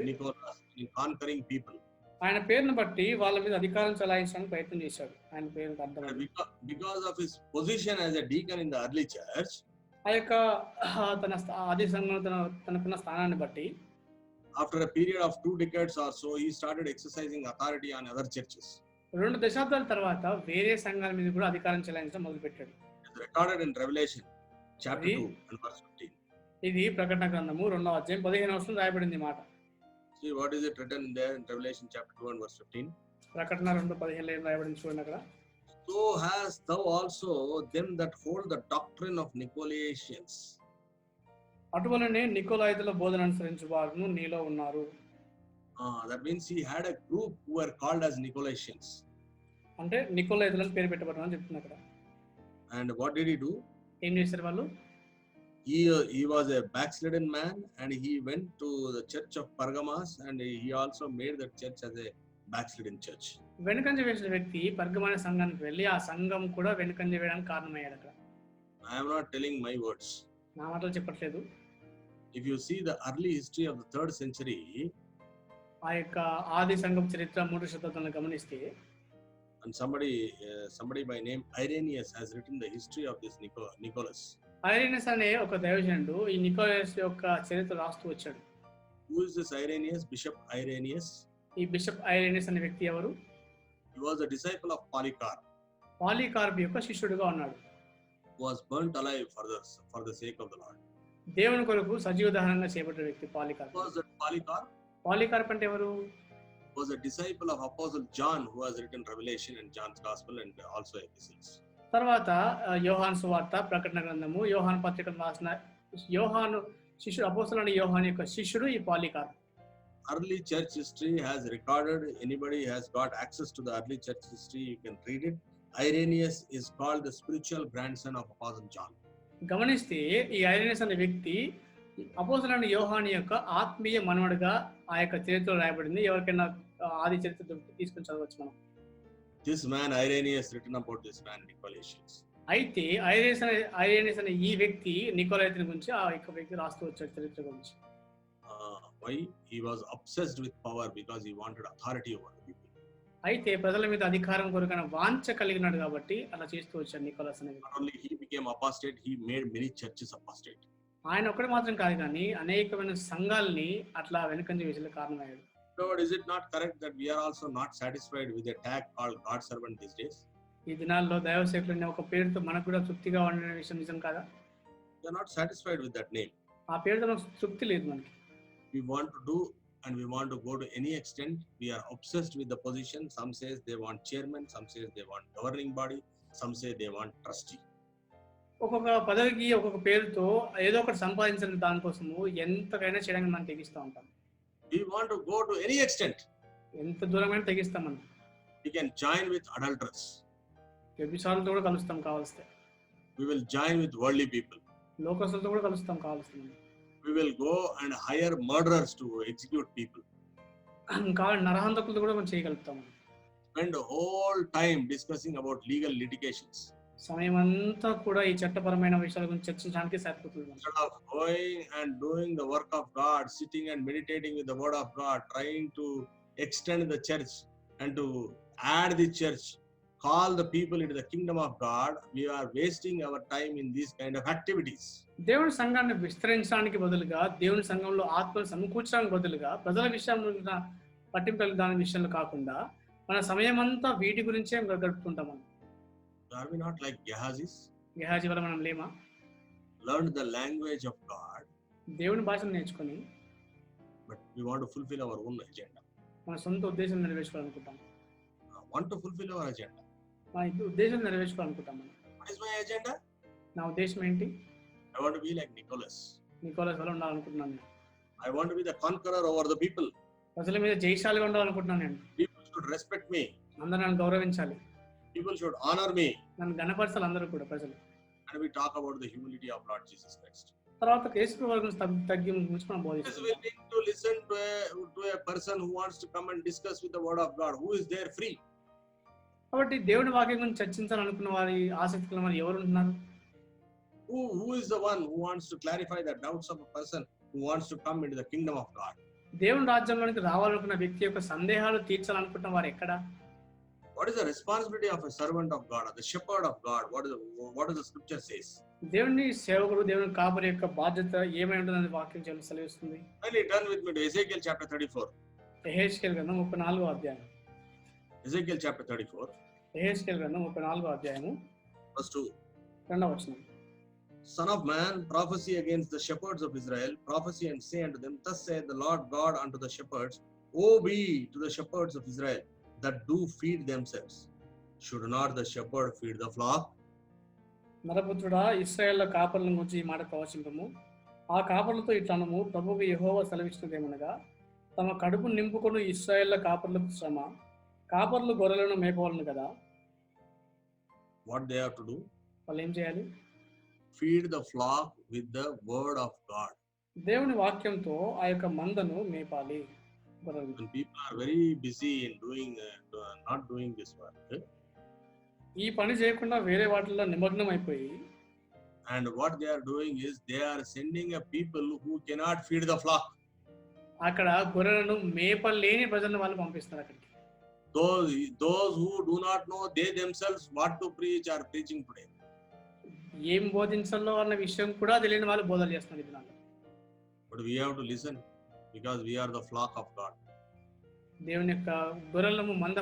Nicholas, in conquering people. ఆయన పేరును బట్టి వాళ్ళ మీద అధికారం చెలాయించడానికి ప్రయత్నం చేశాడు. ఆయన పేరుకు అర్థం. Because of his position as a deacon in the early church, ఆ యొక్క తన ఆది సంఘంలో తనకున్న స్థానాన్ని బట్టి after a period of 2 decades or so, he started exercising authority on other churches. 2 దశాబ్దాల తర్వాత వేరే సంఘాల మీద కూడా అధికారం చెలాయించడం మొదలుపెట్టాడు. It's recorded in Revelation chapter 2 and verse 15. ఇది ప్రకటన గ్రంథము 2వ అధ్యాయం 15వ వచనం రాయబడింది మాట. See what is it written there in Revelation chapter 2 and verse 15. ప్రకటన 2:15 ఏం రాయబడింది చూడండి అక్కడ. So hast thou also them that hold the doctrine of Nicolaitans. అటువలనే నికోలాయితుల బోధన అనుసరించు వారును నీలో ఉన్నారు. That means he had a group who were called as Nicolaitans. అంటే నికోలాయితులను పేరు పెట్టబడని చెప్తున్నా అక్కడ. And what did he do? ఏం చేశారు వాళ్ళు? He was a backslidden man and he went to the church of Pergamos and he also made that church as a backslidden church. వెనుకంజ వేసిన వ్యక్తి పర్గమ అనే సంఘానికి వెళ్ళి ఆ సంఘం కూడా వెనుకంజ వేయడానికి కారణమయ్యాడు అక్కడ. I am not telling my words. నా మాటలు చెప్పట్లేదు. If you see the early history of the 3rd century, ఆ యొక్క ఆది సంఘం చరిత్ర 3వ శతాబ్దంలో గమనిస్తే, and somebody by name Irenaeus has written the history of this Nicholas. Irenaeus అనే ఒక దైవజనుడు ఈ నికోలాస్ యొక్క చరిత్ర రాస్తూ వచ్చాడు. Who is this Irenaeus? Bishop Irenaeus. ఈ బిషప్ ఐరేనియస్ అనే వ్యక్తి ఎవరు? He was a disciple of Polycarp. Polycarp యొక్క శిష్యుడిగా ఉన్నాడు. Was burnt alive for the sake of the Lord. దేవుని కొరకు సజీవ దహనంగా చేయబడ్డ వ్యక్తి Polycarp. Was that Polycarp? Polycarp అంటే ఎవరు? Was a disciple of Apostle John who has written Revelation and John's Gospel and also epistles. తర్వాత యోహాను సువార్త, ప్రకటన గ్రంథము, యోహాను పత్రికను రాసిన యోహాను శిష్యుడు, అపోస్తలుడైన యోహాను యొక్క శిష్యుడు ఈ Polycarp. Early church history has recorded, anybody has got access to the early church history, you can read it. Irenaeus is called the spiritual grandson of Apostle John. గమనిస్తే ఈ ఐరేనియస్ అనే వ్యక్తి అపోస్తలుడైన యోహాను యొక్క ఆత్మీయ మనవడుగా ఆ యొక్క చరిత్రలో రాయబడింది. ఎవరికైనా ఆది చరిత్ర తీసుకొని చదవచ్చు మనం. This man Irenaeus written about this man Nicolaitans. అయితే ఐరేనియస్ అనే ఈ వ్యక్తి నికోలాయితుని గురించి ఆ యొక్క వ్యక్తి రాస్తూ వచ్చాడు చరిత్ర గురించి. Why? He was obsessed with power because he wanted authority over the people. అయితే ప్రజల మీద అధికారం కొరకైన వాంఛ కలిగినాడు కాబట్టి అలా చేస్తూ వచ్చాడు నికోలాస్ అనే వ్యక్తి. Not only he became apostate, he made many churches apostate. ఆయన ఒక్కడే మాత్రం కాదు కానీ అనేకమైన సంఘాలని అట్లా వెనుకంజ వేసే కారణమయ్యాడు. Lord, is it not correct that we are also not satisfied with a tag called God servant these days? ఈ దినాల్లో దైవ సేవకులు అనే ఒక పేరుతో మనకు కూడా తృప్తిగా ఉండే విషయం నిజం కాదా? We are not satisfied with that name. ఆ పేరుతో మనకు తృప్తి లేదు మనకి. We want to do and we want to go to any extent. We are obsessed with the position. Some says they want chairman, some says they want governing body, some say they want trustee. ఒక్కొక్క పదవికి ఒక్కొక్క పేరుతో ఏదో ఒకటి సంపాదించిన దానికోసము ఎంతకైనా చేయడానికి మనం తెగిస్తూ ఉంటాం. We want to go to any extent. ఎంత దూరమైనా తెగిస్తాం మనం. We can join with adulterers. వ్యభిచారులతో కూడా కలుస్తాం కావాల్స్తే. We will join with worldly people. లోకస్తులతో కూడా కలుస్తాం కావాల్స్తే. We will go and hire murderers to execute people. కావాలి నరహంతకులతో కూడా మనం చేయగలుగుతాం. Spend the whole time discussing about legal litigations. సమయం అంతా కూడా ఈ చట్టపరమైన విషయాల గురించి చర్చించడానికి సరిపోతుంది. Instead of going and doing the work of God, sitting and meditating with the word of God, trying to extend the church and to add the church, call the people into the kingdom of God, we are wasting our time in these kind of activities. దేవుని సంఘాన్ని విస్తరించడానికి బదులుగా, దేవుని సంఘంలో ఆత్మను సమకూర్చడానికి బదులుగా, ప్రజల విషయంలో ఉన్న పట్టింపు దాని విషయంలో కాకుండా మన సమయం అంతా వీటి గురించే గడుపుతుంటాం మనం. Are we not like Gehazi? Gehazi వల్ల మనం లేమా? Learned the language of God, దేవుని భాషను నేర్చుకొని but we want to fulfill our own agenda. మన సొంత ఉద్దేశం నెరవేర్చుకోవాలనుకుంటాం. Want to fulfill our agenda. మన ఉద్దేశం నెరవేర్చుకోవాలనుకుంటాం మనం. What is my agenda? నా ఉద్దేశం ఏంటి? I want to be like Nicholas. Nicholas వల్ల ఉండాలనుకుంటున్నాను నేను. I want to be the conqueror over the people. ప్రజల మీద జయశాలిగా ఉండాలనుకుంటున్నాను నేను. People should respect me. అందరూ నన్ను గౌరవించాలి, People should honor me. నన్ను ఘనపరచాలి అందరూ కూడా ప్రజలు. And we talk about the humility of Lord Jesus Christ. తర్వాత యేసు గురించి తగ్గి గురించి మనం Is బోధిస్తాం. willing to listen to a person who wants to come and discuss with the word of God, who is there free. కాబట్టి దేవుని వాక్యం గురించి చర్చించాలనుకున్న వారి ఆసక్తులు మరి ఎవరు ఉంటున్నారు? Who is the one who wants to clarify the doubts of a person who wants to come into the kingdom of God? దేవుని రాజ్యంలోనికి రావాలనుకున్న వ్యక్తి యొక్క సందేహాలు తీర్చాలనుకుంటున్న వారు ఎక్కడ? What is the responsibility of a servant of God, or the shepherd of God? What does the scripture says? దేవుని సేవకుడు, దేవుని కాపరి యొక్క బాధ్యత ఏమై ఉంటుందని వాక్యం సెలవిస్తుంది. Kindly turn with me to Ezekiel chapter 34. యెహెజ్కేలు గ్రంథం 34వ అధ్యాయం. Ezekiel chapter 34, యెహెజ్కేలు గ్రంథం 34వ అధ్యాయము verse 2. 2వ వచనం. Son of man, prophesy against the shepherds of Israel, prophesy and say unto them, Thus saith the Lord God unto the shepherds, Woe be to the shepherds of Israel, that do feed themselves. Should not the shepherd feed the flock? నరపుత్రుడా, ఇశ్రాయేళ్ల కాపరుల గురించి ఈ మాట ప్రవచింపము. ఆ కాపరులతో ఇట్లనము, ప్రభువు యెహోవా సెలవిచ్చినదేమనగా, తమ కడుపు నింపుకొని ఇశ్రాయేళ్ల కాపరులకు శ్రమ, కాపరులు గొర్రెలను మేపవాలను కదా. What they have to do? వాళ్ళు ఏం చేయాలి? Feed the flock with the word of God. దేవుని వాక్యంతో ఆ యొక్క మందను మేపాలి. గొర్రెలు. When people are very busy in not doing this work, ఈ పని చేయకుండా వేరే వాటిల్లో నిమగ్నం అయిపోయి, and what they are doing is they are sending a people who cannot feed the flock. అక్కడ గొర్రెలను మేపలేని ప్రజలను వాళ్ళు పంపిస్తారు అక్కడికి. Those who do not know they themselves what to preach are preaching today. ఏం బోధించాలో అన్న విషయం కూడా తెలియని వాళ్ళు బోధలు చేస్తున్నారు ఈ దినాల్లో. But we have to listen because we are the flock of God. దేవుని యొక్క గొర్రెలము మంద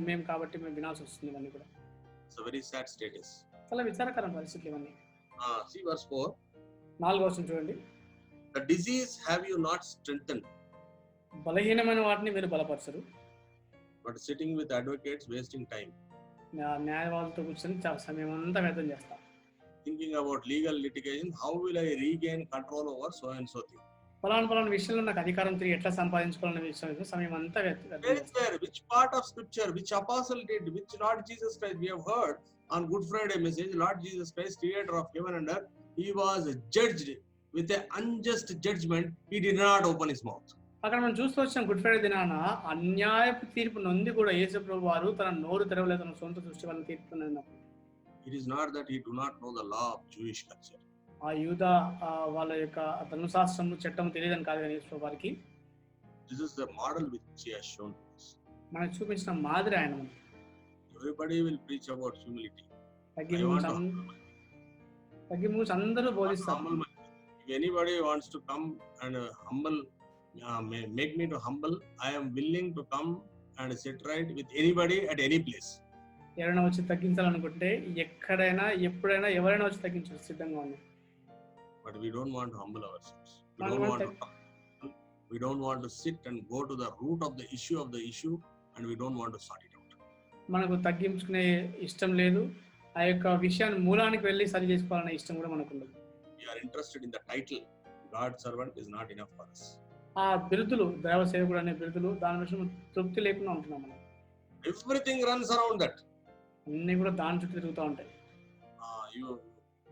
మేము కాబట్టి మేము వినాల్సి వస్తుంది ఇవన్నీ కూడా. It's a very sad status. చాలా విచారకరమైన పరిస్థితులు ఇవన్నీ. See verse 4. 4వ వచనం చూడండి. The disease have you not strengthened, బలహీనమైన వాటిని మీరు బలపరచరు, but sitting with advocates wasting time. న్యాయవాదులతో కూర్చొని చాలా సమయం అంతా వ్యర్థం చేస్తాం. Thinking about legal litigation, how will I regain control over so and so thing? పలానా విషయంలో నాకు అధికారం తిరిగి ఎట్లా సంపాదించుకోవాలనే విషయం సమయం అంతా వ్యర్థం చేస్తాం. Which part of scripture, which apostle did, which Lord Jesus Christ we have heard on Good Friday message, Lord Jesus Christ, creator of heaven and earth, he was judged with an unjust judgment. He did not open his mouth. అక్కడ మనం చూస్తూ వచ్చాం good Friday దినాన అన్యాయపు తీర్పు నొంది కూడా యేసు ప్రభు వారు తన నోరు తెరవలేదు, తన సొంత దృష్టి వాళ్ళని తీర్పు నొందినప్పుడు. It is not that he do not know the law of Jewish culture. ఆ యూద వాళ్ళ యొక్క ధర్మశాస్త్రము చట్టం తెలియదని కాదు కానీ యేసు ప్రభు వారికి. This is the model which he has shown to us. మనకు చూపించిన మాదిరి ఆయన. Everybody will preach about humility. తగ్గింపు అందరూ బోధిస్తారు. If anybody wants to come and make me to humble, I am willing to come and sit right with anybody at any place. ఎవరైనా వచ్చి తగ్గించాలనుకుంటే ఎక్కడైనా ఎప్పుడైనా ఎవరైనా వచ్చి తగ్గించు సిద్ధంగా ఉంది. But we don't want to humble ourselves. We don't want to sit and go to the root of the issue and we don't want to sort it out. మనకు తగ్గించుకునే ఇష్టం లేదు, ఆ యొక్క విషయాన్ని మూలానికి వెళ్ళి సరి చేసుకోవాలనే ఇష్టం కూడా మనకు ఉండదు. We are interested in the title God servant is not enough for us. ఆ బిరుదులు, దైవ సేవకుడు అనే బిరుదులు, దాని విషయం తృప్తి లేకుండా ఉంటున్నాం మనం. Everything runs around that. అన్ని కూడా దాని చుట్టూ తిరుగుతూ ఉంటాయి.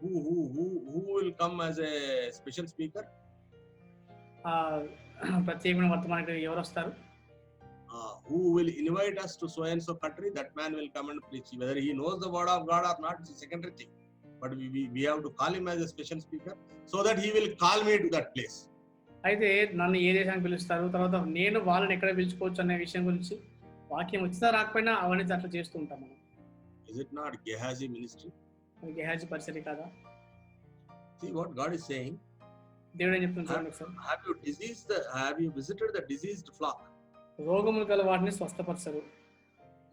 Who will come as a special speaker? ప్రత్యేకమైన వర్తమానికి ఎవరు వస్తారు? Who will invite us to so and so country? That man will come and preach. Whether he knows the word of God or not is a secondary thing. But we have to call him as a special speaker so that he will call me to that place. అయితే నన్ను ఏ దేశానికి పిలుస్తారు, తర్వాత నేను వాళ్ళని ఎక్కడ పిలుచుకోవచ్చు అనే విషయం గురించి వాక్యం వచ్చినా రాకపోయినా అవన్నీ అట్లా చేస్తూ ఉంటాం మనం. Is it not Gehazi ministry? అది గెహాజీ పరిసరి కాదా? See what God is saying. దేవుడు ఏం చెప్తున్నాడు చూడండి ఒకసారి. Have you visited the diseased flock? రోగములు గల వాటిని స్వస్థపరచరు,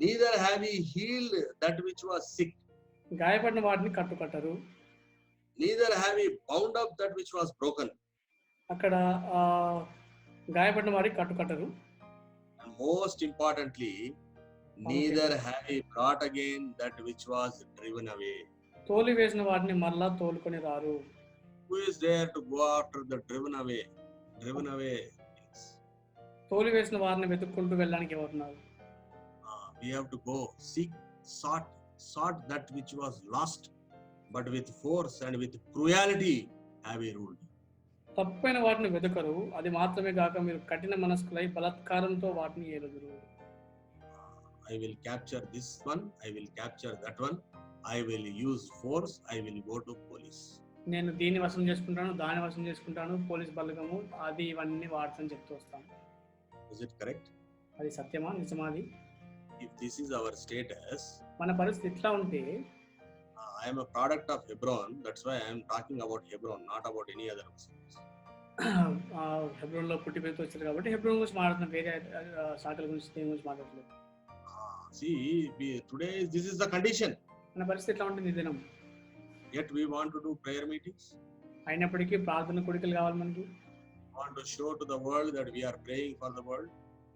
Neither have ye healed that which was sick. గాయపడిన వాటిని కట్టుకట్టరు, Neither have ye bound up that which was broken. అక్కడ ఆ గాయపడిన వాటికి కట్టుకట్టరు. And most importantly, neither have ye brought again that which was driven away. తోలి వేసిన వాటిని మరలా తోలుకొని రారు. Who is there to go after the driven away things? తోలి వేసిన వారిని వెతుక్కుంటూ వెళ్ళడానికి ఎవరున్నారు? We have to go sought that which was lost, but with force and with cruelty have we ruled. తప్పైన వాటిని వెతుకరు, అది మాత్రమే కాక మీరు కఠిన మనస్కులై బలాత్కారంతో వాటిని ఏలుదురు. I will capture this one, I will capture that one, I will use force, I will go to police. నేను దీన్ని వశం చేసుకుంటాను, దాన్ని వశం చేసుకుంటాను, పోలీస్ బలగము అది ఇవన్నీ వాడతాను చెప్తూ వస్తాను. Is it correct? అది సత్యమా, నిజమా? అది If this is our status, మన పరిస్థితి ఇట్లా ఉంటే, I am a product of Hebron, that's why I am talking about Hebron, not about any other cities. హెబ్రోన్లో పుట్టి పెరుగుతూ వచ్చారు కాబట్టి హెబ్రోన్ గురించి మాట్లాడుతున్నాం, వేరే శాఖల గురించి దేని గురించి మాట్లాడలేదు. See, today this is the condition. మన పరిస్థితి ఎట్లా ఉంటుంది ఈ దినం. Yet we want to do prayer meetings. అయినప్పటికీ ప్రార్థన కోడికలు కావాలి మనకి. Want to show to the world that we are praying for the world.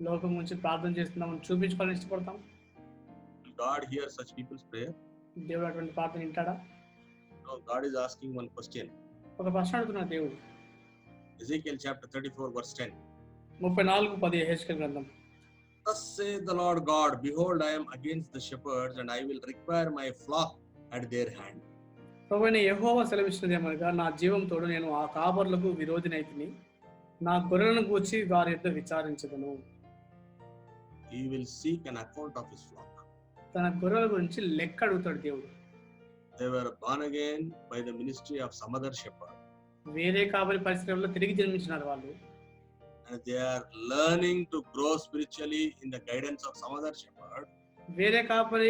లోకం గురించి ప్రార్థన చేస్తున్నామని చూపించుకోవాలని ఇష్టపడతాం. Will God hear such people's prayer? దేవుడు అటువంటి ప్రార్థన వింటాడా? No, God is asking one question. ఒక ప్రశ్న అడుగుతున్నాడు దేవుడు. Ezekiel chapter 34 verse 10. 34:10 యెహెజ్కేలు గ్రంథం. Thus saith the Lord God, behold, I am against the shepherds, and I will require my flock at their hand. ప్రభువైన యెహోవా సెలవిచ్చినదేమనగా, నా జీవం తోడు నేను ఆ కాపరులకు విరోధినైతిని, నా గొర్రెలను గూర్చి వారి యొద్ద విచారించదను. He will seek an account of his flock. తన గొర్రెల గురించి లెక్క అడుగుతాడు దేవుడు. They were born again by the ministry of some other shepherd. వేరే కాపరి పరిశ్రమలో తిరిగి జన్మించినారు వాళ్ళు. And they are learning to grow spiritually in the guidance of some other shepherd. వేరే కాపరి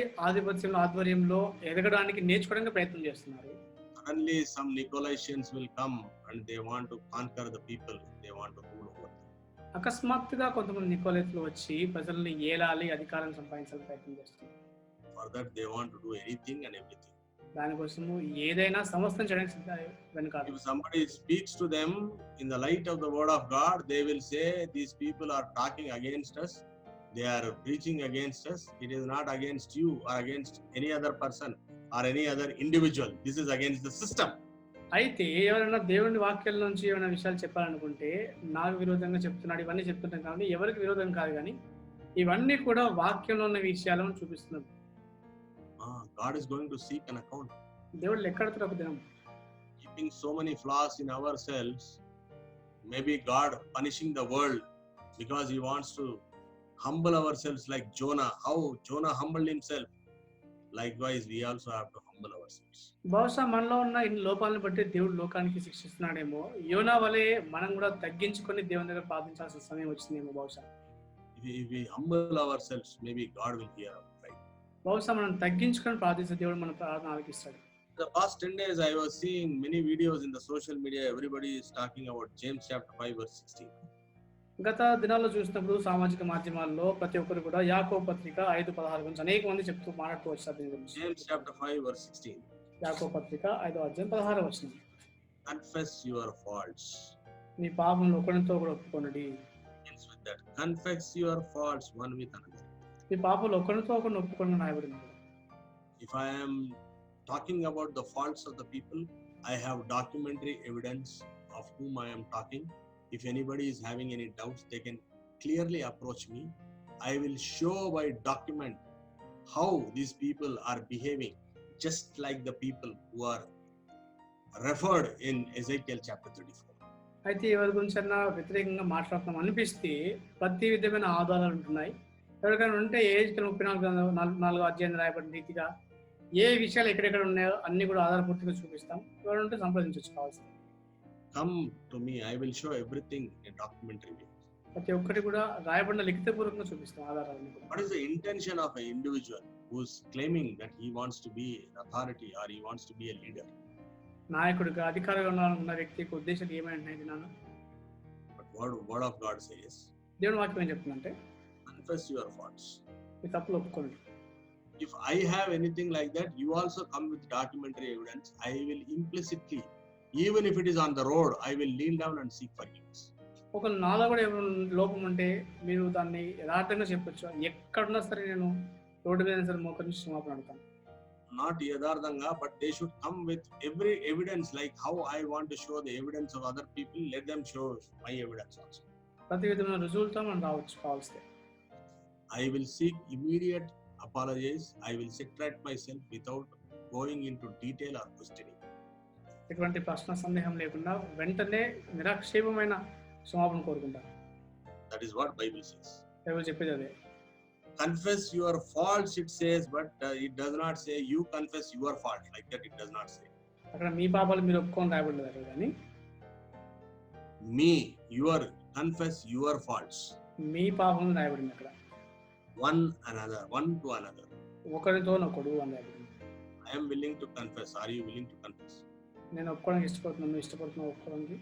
ఆధ్వర్యంలో ఎదగడానికి నేర్చుకోవడానికి ప్రయత్నం చేస్తున్నారు. Suddenly some Nicolaitans will come and they want to conquer the people, they want to rule over them. అకస్మాత్తుగా కొంతమంది నికోలైతులు వచ్చి ప్రజల్ని ఏలాలి, అధికారం సంపాదించాలని ప్రయత్నం చేస్తున్నారు. For that they want to do anything and everything. దానికోసము ఏదైనా సమస్తం చేయడానికి వెనుకాడు. If somebody speaks to them in the light of the word of God, they will say, these people are talking against us, they are preaching against us. It is not against you or against any other person or any other individual. This is against the system. అయితే ఎవరైనా దేవుని వాక్యాల నుంచి ఏమైనా విషయాలు చెప్పాలనుకుంటే, నాకు విరోధంగా చెప్తున్నాడు ఇవన్నీ చెప్తుంటాం కాబట్టి ఎవరికి విరోధం కాదు, కానీ ఇవన్నీ కూడా వాక్యంలో ఉన్న విషయాలను చూపిస్తున్నాం. God is going to seek an account. దేవుడు లెక్కడుతాడు ఒక దినం. Keeping so many flaws in ourselves, maybe God punishing the world because he wants to humble ourselves like Jonah. How Jonah humbled himself, likewise we also have to humble ourselves. బహుశా మనలో ఉన్న ఇన్ని లోపాలను బట్టి దేవుడు లోకానికి శిక్షిస్తున్నాడేమో. యోనా వలె మనం కూడా తగ్గించుకొని దేవుని దగ్గర ప్రార్థించాల్సిన సమయం వచ్చిందేమో బహుశా. If we humble ourselves, maybe God will hear our cry. బహుశా మనం తగ్గించుకొని ప్రార్థిస్తే దేవుడు మన ప్రార్థన ఆలకిస్తాడు. The past 10 days I was seeing many videos in the social media. Everybody is talking about James chapter 5 verse 16. గత దినాల్లో చూసినప్పుడు సామాజిక మాధ్యమాల్లో ప్రతి ఒక్కరు కూడా యాకోబు పత్రిక 5:16 గురించి అనేక మంది చెప్తూ మాట్లాడుతూ వచ్చారు. James chapter 5 verse 16. యాకోబు పత్రిక 5:16 వచనం. Confess your faults. నీ పాపములు ఒకరితో కూడా ఒప్పుకొనుడి. Ends with that. Confess your faults one with another. నీ పాపములు ఒకరితో ఒకరు ఒప్పుకొను రాయబడింది. If I am talking about the faults of the people, I have documentary evidence of whom I am talking. If anybody is having any doubts, they can clearly approach me. I will show by document how these people are behaving, just like the people who are referred in Ezekiel chapter 34. అయితే ఎవరి గురించి అన్నా వ్యతిరేకంగా మాట్లాడుతున్నాం అనిపిస్తే ప్రతి విధమైన ఆధారాలు ఉంటున్నాయి. ఎవరికైనా ఉంటే ఏజ్కి 34 అధ్యాయం రాయబడిన రీతిగా ఏ విషయాలు ఎక్కడెక్కడ ఉన్నాయో అన్ని కూడా ఆధారపూర్తిగా చూపిస్తాం. ఎవరు ఉంటే సంప్రదించవచ్చు కావాల్సింది. Come to me, I will show everything in documentary way. ప్రతి ఒక్కటి కూడా రాయబడిన లిఖితపూర్వకంగా చూపిస్తాం ఆధారాలను కూడా. What is the intention of an individual? who's claiming that he wants to be an authority or he wants to be a leader. నాయకుడిగా అధికారంగా ఉన్న వ్యక్తికి ఉద్దేశం ఏమైంది నాన్న? But word of God says, దేవుని వాక్యం ఏం చెప్తుందంటే confess your faults. మీ తప్పులు ఒప్పుకోండి. If I have anything like that, you also come with documentary evidence. I will implicitly, even if it is on the road, I will kneel down and seek forgiveness. ఒక నాలో కూడా ఏమైనా లోపం ఉంటే మీరు దాన్ని యథార్థంగా చెప్పొచ్చు. ఎక్కడున్నా సరే నేను రోడ్డు మీద సరే మోకరించి క్షమాపణ అడుగుతాను. Not yadardanga, but they should come with every evidence, like how I want to show the evidence of other people, let them show my evidence also. ప్రతి విధమైన రుజువులతో మనం రావచ్చు కావాల్స్తే. I will seek immediate apologies. I will retract myself without going into detail or questioning. ఎటువంటి ప్రశ్న సందేహం లేకుండా వెంటనే నిరాక్షేపమైన క్షమాపణ కోరుకుంటాను. That is what Bible says. Bible చెప్పేది అదే. Confess your faults, it says, but it does not say you confess your fault. Like that, it does not say. అక్కడ మీ పాపాలు మీరు ఒప్పుకొని రాయబడలేదు కానీ Me, your, confess your faults. మీ పాపం రాయబడింది అక్కడ. One another, one to another. ఒకరితో ఒకడు అని రాయబడింది. I am willing to confess. Are you willing to confess? నేను ఒప్పుకోవడానికి ఇష్టపడుతున్నాను, నువ్వు ఇష్టపడుతున్నావు ఒప్పుకోవడానికి.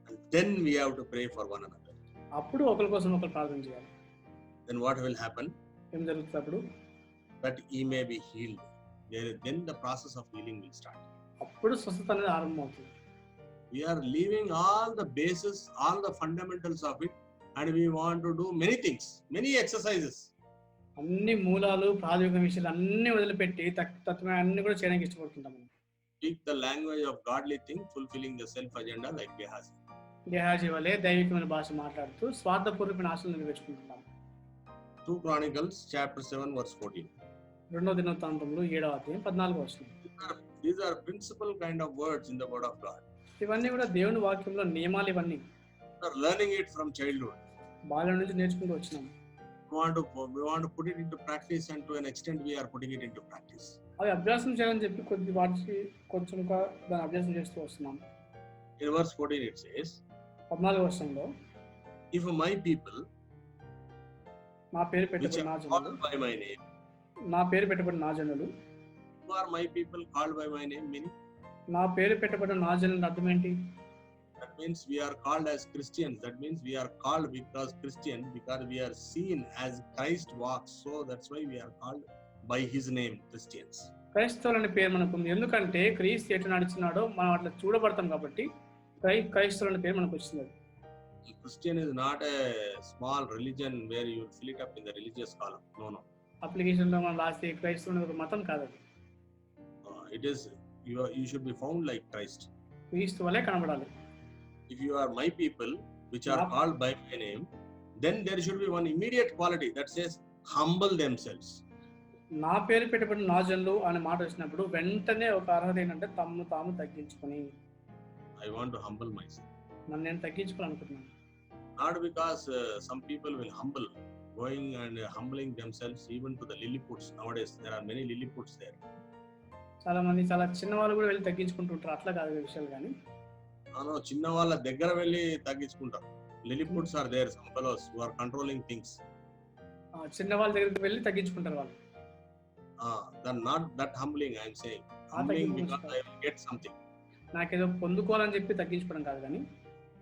And then we have to pray for one another. అప్పుడు ఒకరి కోసం ఒకరు ప్రార్థన చేయాలి. Then what will happen? ఏం జరుగుతుంది అప్పుడు? That he may be healed. Then the process of healing will start. అప్పుడు స్వస్థత అనేది ఆరంభమవుతుంది. We are leaving all the basis, all the fundamentals of it, and we want to do many things, many exercises. అన్ని మూలాలు ప్రాథమిక విషయాలు అన్ని వదిలిపెట్టి తత్వమే అన్ని కూడా చేయడానికి ఇష్టపడుతుంటాం. Speak the language of godly thing, fulfilling the self agenda like Gehazi. Gehazi వలె దైవికమైన భాష మాట్లాడుతూ స్వార్థపూర్వకమైన ఆశలు నెరవేర్చుకుంటున్నాం. 2 Chronicles chapter 7 verse 14. రెండో దినవృత్తాంతంలో 7వ అధ్యాయం 14వ వచనం. These are principal kind of words in the word of God. ఇవన్నీ కూడా దేవుని వాక్యంలో నియమాలు. ఇవన్నీ We are learning it from childhood. బాల్యం నుంచి నేర్చుకుంటూ వచ్చినాం. We want to put it into practice, and to an extent we are putting it into practice. అవి అభ్యాసం చేయాలని చెప్పి కొద్ది వాటికి కొంచెం దాన్ని అభ్యాసం చేస్తూ వస్తున్నాం. In verse 14 it says, 14వ వచనంలో if my people నా పేరు which పెట్టబడిన నా are జనులు, called by my name, నా పేరు పెట్టబడిన నా జనులు, who are my people called by my name, meaning నా పేరు పెట్టబడిన నా జనులు అర్థం ఏంటి? that means we are called as Christians. That means we are called because Christian, because we are seen as Christ walks. So that's why we are called by his name, Christians. క్రైస్తవులని పేరు మనకు ఉంది. ఎందుకంటే క్రీస్తు ఎటు నడిచినాడో మనం అట్లా చూడబడతాం కాబట్టి క్రైస్తవులని పేరు మనకు వచ్చింది. Christian is not a small religion where you fill it up in the religious column. No. Application లో మనం రాస్తే క్రైస్తవుని ఒక మతం కాదు అది. It is you should be found like Christ. క్రీస్తు వలె కనబడాలి. If you are my people, which are called by my name, then there should be one immediate quality that says humble themselves. నా పేరు పెట్టబడిన నా జనులు అనే మాట వచ్చినప్పుడు వెంటనే ఒక అర్హత ఏంటంటే తమను తాము తగ్గించుకొని. I want to humble myself. నన్ను నేను తగ్గించుకోవాలనుకుంటున్నాను. Not because some people will humble, going and humbling themselves even to the Lilliputs. Nowadays there are many Lilliputs there. చాలా మంది చాలా చిన్న వాళ్ళు కూడా వెళ్ళి తగ్గించుకుంటుంటారు. అట్లా కాదు విషయాలు. కానీ చిన్న వాళ్ళ దగ్గర వెళ్ళి తగ్గించుకుంటారు. Lilliputs are there, some fellows who are controlling things. చిన్న వాళ్ళ దగ్గరికి వెళ్ళి తగ్గించుకుంటారు వాళ్ళు. Not that humbling, I am saying. Humbling because I will get something. నాకేదో పొందుకోవాలని చెప్పి తగ్గించుకోవడం కాదు. కానీ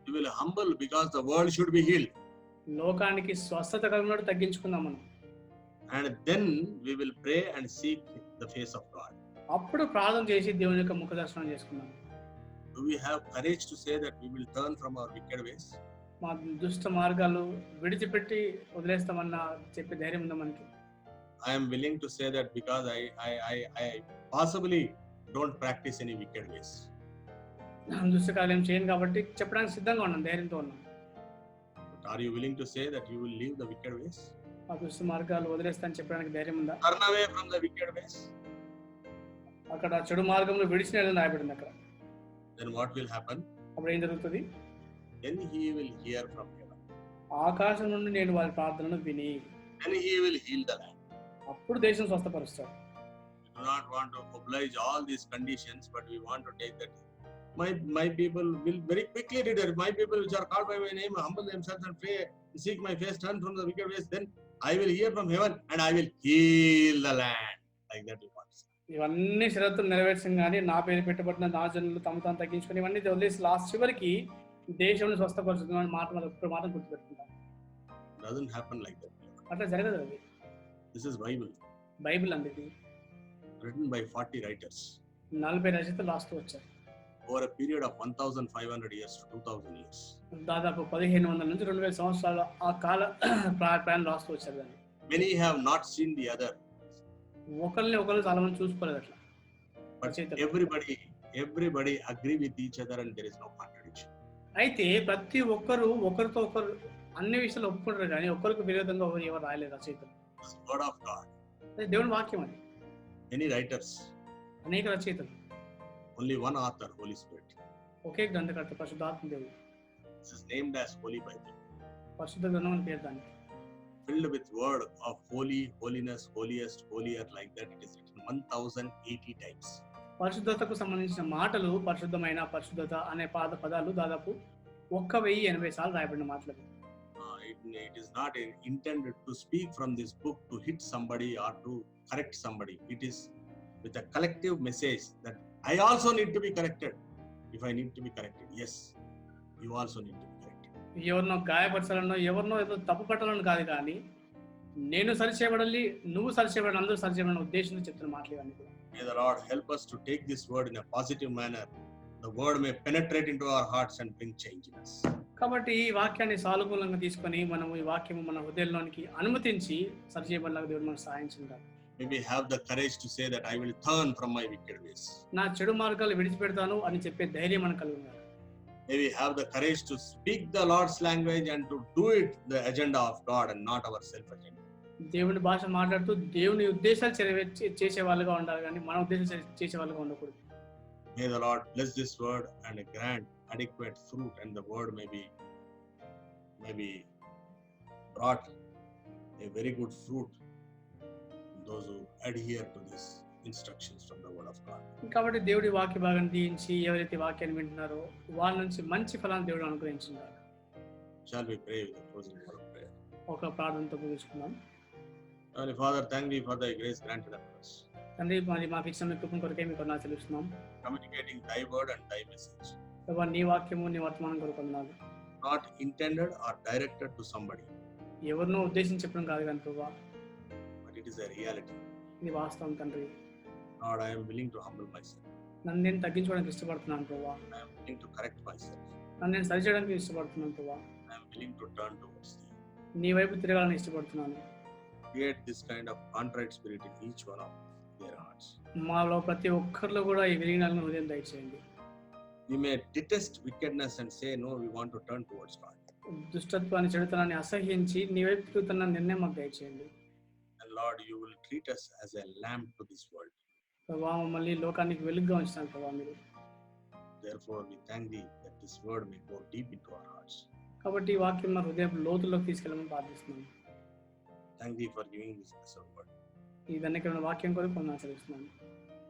you will humble because the world should be healed. లోకానికి స్వస్థత కలిగినట్టు తగ్గించుకుందాం మనం. And then we will pray and seek the face of God. అప్పుడు ప్రార్థన చేసి దేవుని యొక్క ముఖ దర్శనం చేసుకుందాం. Do we have courage to say that we will turn from our wicked ways? మా దుష్ట మార్గాలు విడిచిపెట్టి వదిలేస్తామన్న చెప్పే ధైర్యం ఉందా మనకి? I am willing to say that because I possibly don't practice any wicked ways. దుష్ట కార్యం చేయను కాబట్టి చెప్పడానికి సిద్ధంగా ఉన్నాను, ధైర్యంతో ఉన్నాను. But are you willing to say that you will leave the wicked ways? ఆ దుష్ట మార్గాలు వదిలేస్తాను చెప్పడానికి ధైర్యం ఉందా? Turn away from the wicked ways. అక్కడ చెడు మార్గంలో విడిచినట్టు రాయబడింది అక్కడ. Then what will happen? అప్పుడు ఏం జరుగుతుంది? Then he will hear from heaven. ఆకాశం నుండి నేను వారి ప్రార్థనను విని Then he will heal the land. అప్పుడు దేశం స్వస్థపరుస్తాడు. We do not want to oblige all these conditions, but we want to take that. My people will very quickly read it. My people which are called by my name humble themselves and pray, seek my face, turn from the wicked ways. Then I will hear from heaven and I will heal the land. Like that you want to say. ఇవన్నీ షరతులు నెరవేర్చం కానీ నా పేరు పెట్టబడిన నా జనులు తమ తాను తగ్గించుకొని ఇవన్నీ వదిలేసి లాస్ట్ చివరికి దేశంలో స్వస్థపరుచుతున్న మాట మనం ఒక్క మాట గుర్తుపెట్టుకుంటాం. Doesn't happen like that. అట్లా జరగదు అది. This is Bible బైబిల్ అండి ఇది. written by 40 writers 40 రచయితలు రాస్తూ వచ్చారు. over a period of 1500 years to 2000 years. దాదాపు 1500 నుంచి 2000 సంవత్సరాల ఆ కాల ప్రయాణం రాస్తూ వచ్చారు దాన్ని. Many have not seen the other. ఒకరిని ఒకరు చాలా మంది చూసుకోలేదు అట్లా. But everybody agree with each other and there is no contradiction. అయితే ప్రతి ఒక్కరు ఒకరితో ఒకరు అన్ని విషయాలు ఒప్పుకుంటారు కానీ ఒకరికి విరోధంగా ఎవరు రాయలేదు రచయితలు. This word of God. దేవుని వాక్యం అది. Many writers. అనేక రచయితలు. Only one author, Holy Spirit. ఒకే గ్రంథకర్త పరిశుద్ధాత్మ దేవుడు. This is named as Holy Bible. పరిశుద్ధ గ్రంథం అని పేరు దానికి. Filled with word of holy, holiness, holiest, holier, like that it is written 1080 times. పరిశుద్ధతకు సంబంధించిన మాటలు పరిశుద్ధమైన పరిశుద్ధత అనే పదాలు దాదాపు 1080 సార్లు రాయబడిన మాటలు. It is not intended to speak from this book to hit somebody or to correct somebody. It is with a collective message that I also need to be corrected. If I need to be corrected, yes, you also need to be corrected. ఎవరినో గాయపరచాలనో ఎవరినో ఏదో తప్పు పట్టాలని కాదు కానీ నేను సరిచేయబడాలి, నువ్వు సరిచేయబడాలి, అందరూ సరిచేయబడిన ఉద్దేశంతో చెప్తున్న మాటలు ఇవన్నీ కూడా. May the Lord help us to take this word in a positive manner. The word may penetrate into our hearts and bring change in us. కాబట్టి ఈ వాక్యాన్ని సానుకూలంగా తీసుకొని మనం ఈ వాక్యము మన హృదయంలోనికి అనుమతించి సరిచేయబడలాగా దేవుడు మనకు సహాయం చేయాలి. Maybe have the courage to say that I will turn from my wicked ways. నా చెడు మార్గాలు విడిచిపెడతాను అని చెప్పే ధైర్యం మనకు కలిగి ఉండాలి. Maybe have the courage to speak the Lord's language and to do it the agenda of God and not our self agenda. దేవుని భాష మాట్లాడుతూ దేవుని ఉద్దేశాలు చేసే వాళ్ళుగా ఉండాలి కానీ మన ఉద్దేశాలు చేసే వాళ్ళుగా ఉండకూడదు. May the Lord bless this word and grant adequate fruit, and the word may be brought a very good fruit those who adhere to these instructions from the word of God. కాబట్టి దేవుడి వాక్య భాగాన్ని దీవించి ఎవరైతే వాక్యాన్ని వింటున్నారో వాళ్ళ నుంచి మంచి ఫలాన్ని దేవుడు అనుగ్రహించున్నారు. Shall we pray with the closing word of prayer? ఒక ప్రార్థనతో ముగించుకుందాం. Heavenly Father, thank thee for thy grace granted unto us. తండ్రి మరి మాకు ఇచ్చిన కృపణ కొరకే మీకు వందనాలు చెల్లిస్తున్నాం. Communicating thy word and thy message. ప్రభువా నీ వాక్యము నీ వర్తమానం కొరకు వందనాలు. Not intended or directed to somebody, ఎవరినో ఉద్దేశించి చెప్పడం కాదు కానీ ప్రభువా, but it is a reality. ఇది వాస్తవం తండ్రి. Lord, I am willing to humble myself. నన్ను నేను తగ్గించుకోవడానికి ఇష్టపడుతున్నాను ప్రభువా. I am willing to correct myself. నన్ను నేను సరిచేయడానికి ఇష్టపడుతున్నాను ప్రభువా. I am willing to turn towards thee. నీ వైపు తిరగాలని ఇష్టపడుతున్నాను. Create this kind of contrite spirit in each one of their hearts. మాలో ప్రతి ఒక్కరిలో కూడా ఈ విలీనాలను హృదయం దయచేయండి. We may detest wickedness and say, no, we want to turn towards God. దుష్టత్వాన్ని చెడుతనాన్ని అసహ్యించి నీ వైపు తిరుగుతున్న నిర్ణయం మాకు దయచేయండి. And Lord, you will treat us as a lamp to this world. ప్రభావ మళ్ళీ లోకానికి వెలుగుగా ఉంచుతాను ప్రభావ మీరు. Therefore, we thank thee that this word may go deep into our hearts. కాబట్టి ఈ వాక్యం మా హృదయం లోతుల్లోకి తీసుకెళ్ళమని ప్రార్థిస్తున్నాను. Thank thee for giving this blessed word. ఈ ధన్యకరమైన వాక్యం కొరకు వందనాలు చెల్లిస్తున్నాను.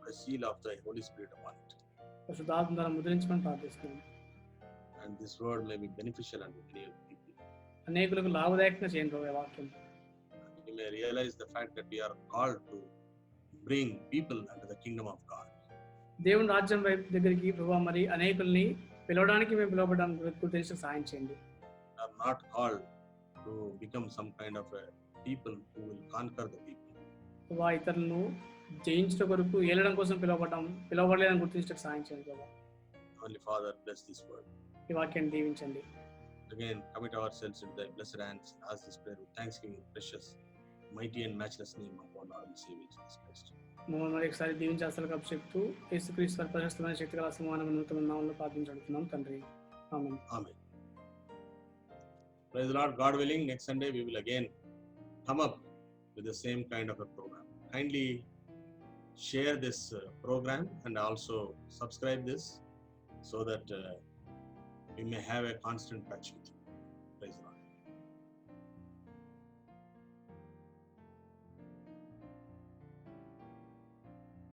The seal of thy Holy Spirit upon it. పరిశుద్ధాత్మ ద్వారా ముద్రించమని ప్రార్థిస్తున్నాను. And this word may be beneficial unto many people. అనేకులకు లాభదాయకంగా చేయండి ప్రభావ వాక్యం. We may realize the fact that we are called to bring people unto the kingdom of God. దేవుని రాజ్యం వైపు దగ్గరికి ప్రభావ మరి అనేకుల్ని పిలవడానికి మేము పిలవబడడానికి గురించి సహాయం చేయండి. We are not called to become some kind of a people who will conquer the people. ప్రభావ ఇతరులను జయించడం కొరకు ఏలడం కోసం పిలవబడలేదని గుర్తించడానికి సహాయం చేయండి ప్రభావ. Holy Father, bless this word. ఈ వాక్యాన్ని దీవించండి. Again, commit ourselves into thy blessed hands. Ask this prayer with thanksgiving, precious, mighty and matchless name of our Lord and Savior Jesus Christ. మమ్మల్ని మరి ఒకసారి దీవించాల్సిన చెప్తూ యేసుక్రీస్తు వారి ప్రశస్తమైన శక్తిగల సమానమైన నూతన నామములో ప్రార్థించుకుంటున్నాం తండ్రి. ఆమేన్. Amen. Praise the Lord. God willing, next Sunday we will again come up with the same kind of a program. Kindly share this program and also subscribe this so that we may have a constant touch with you.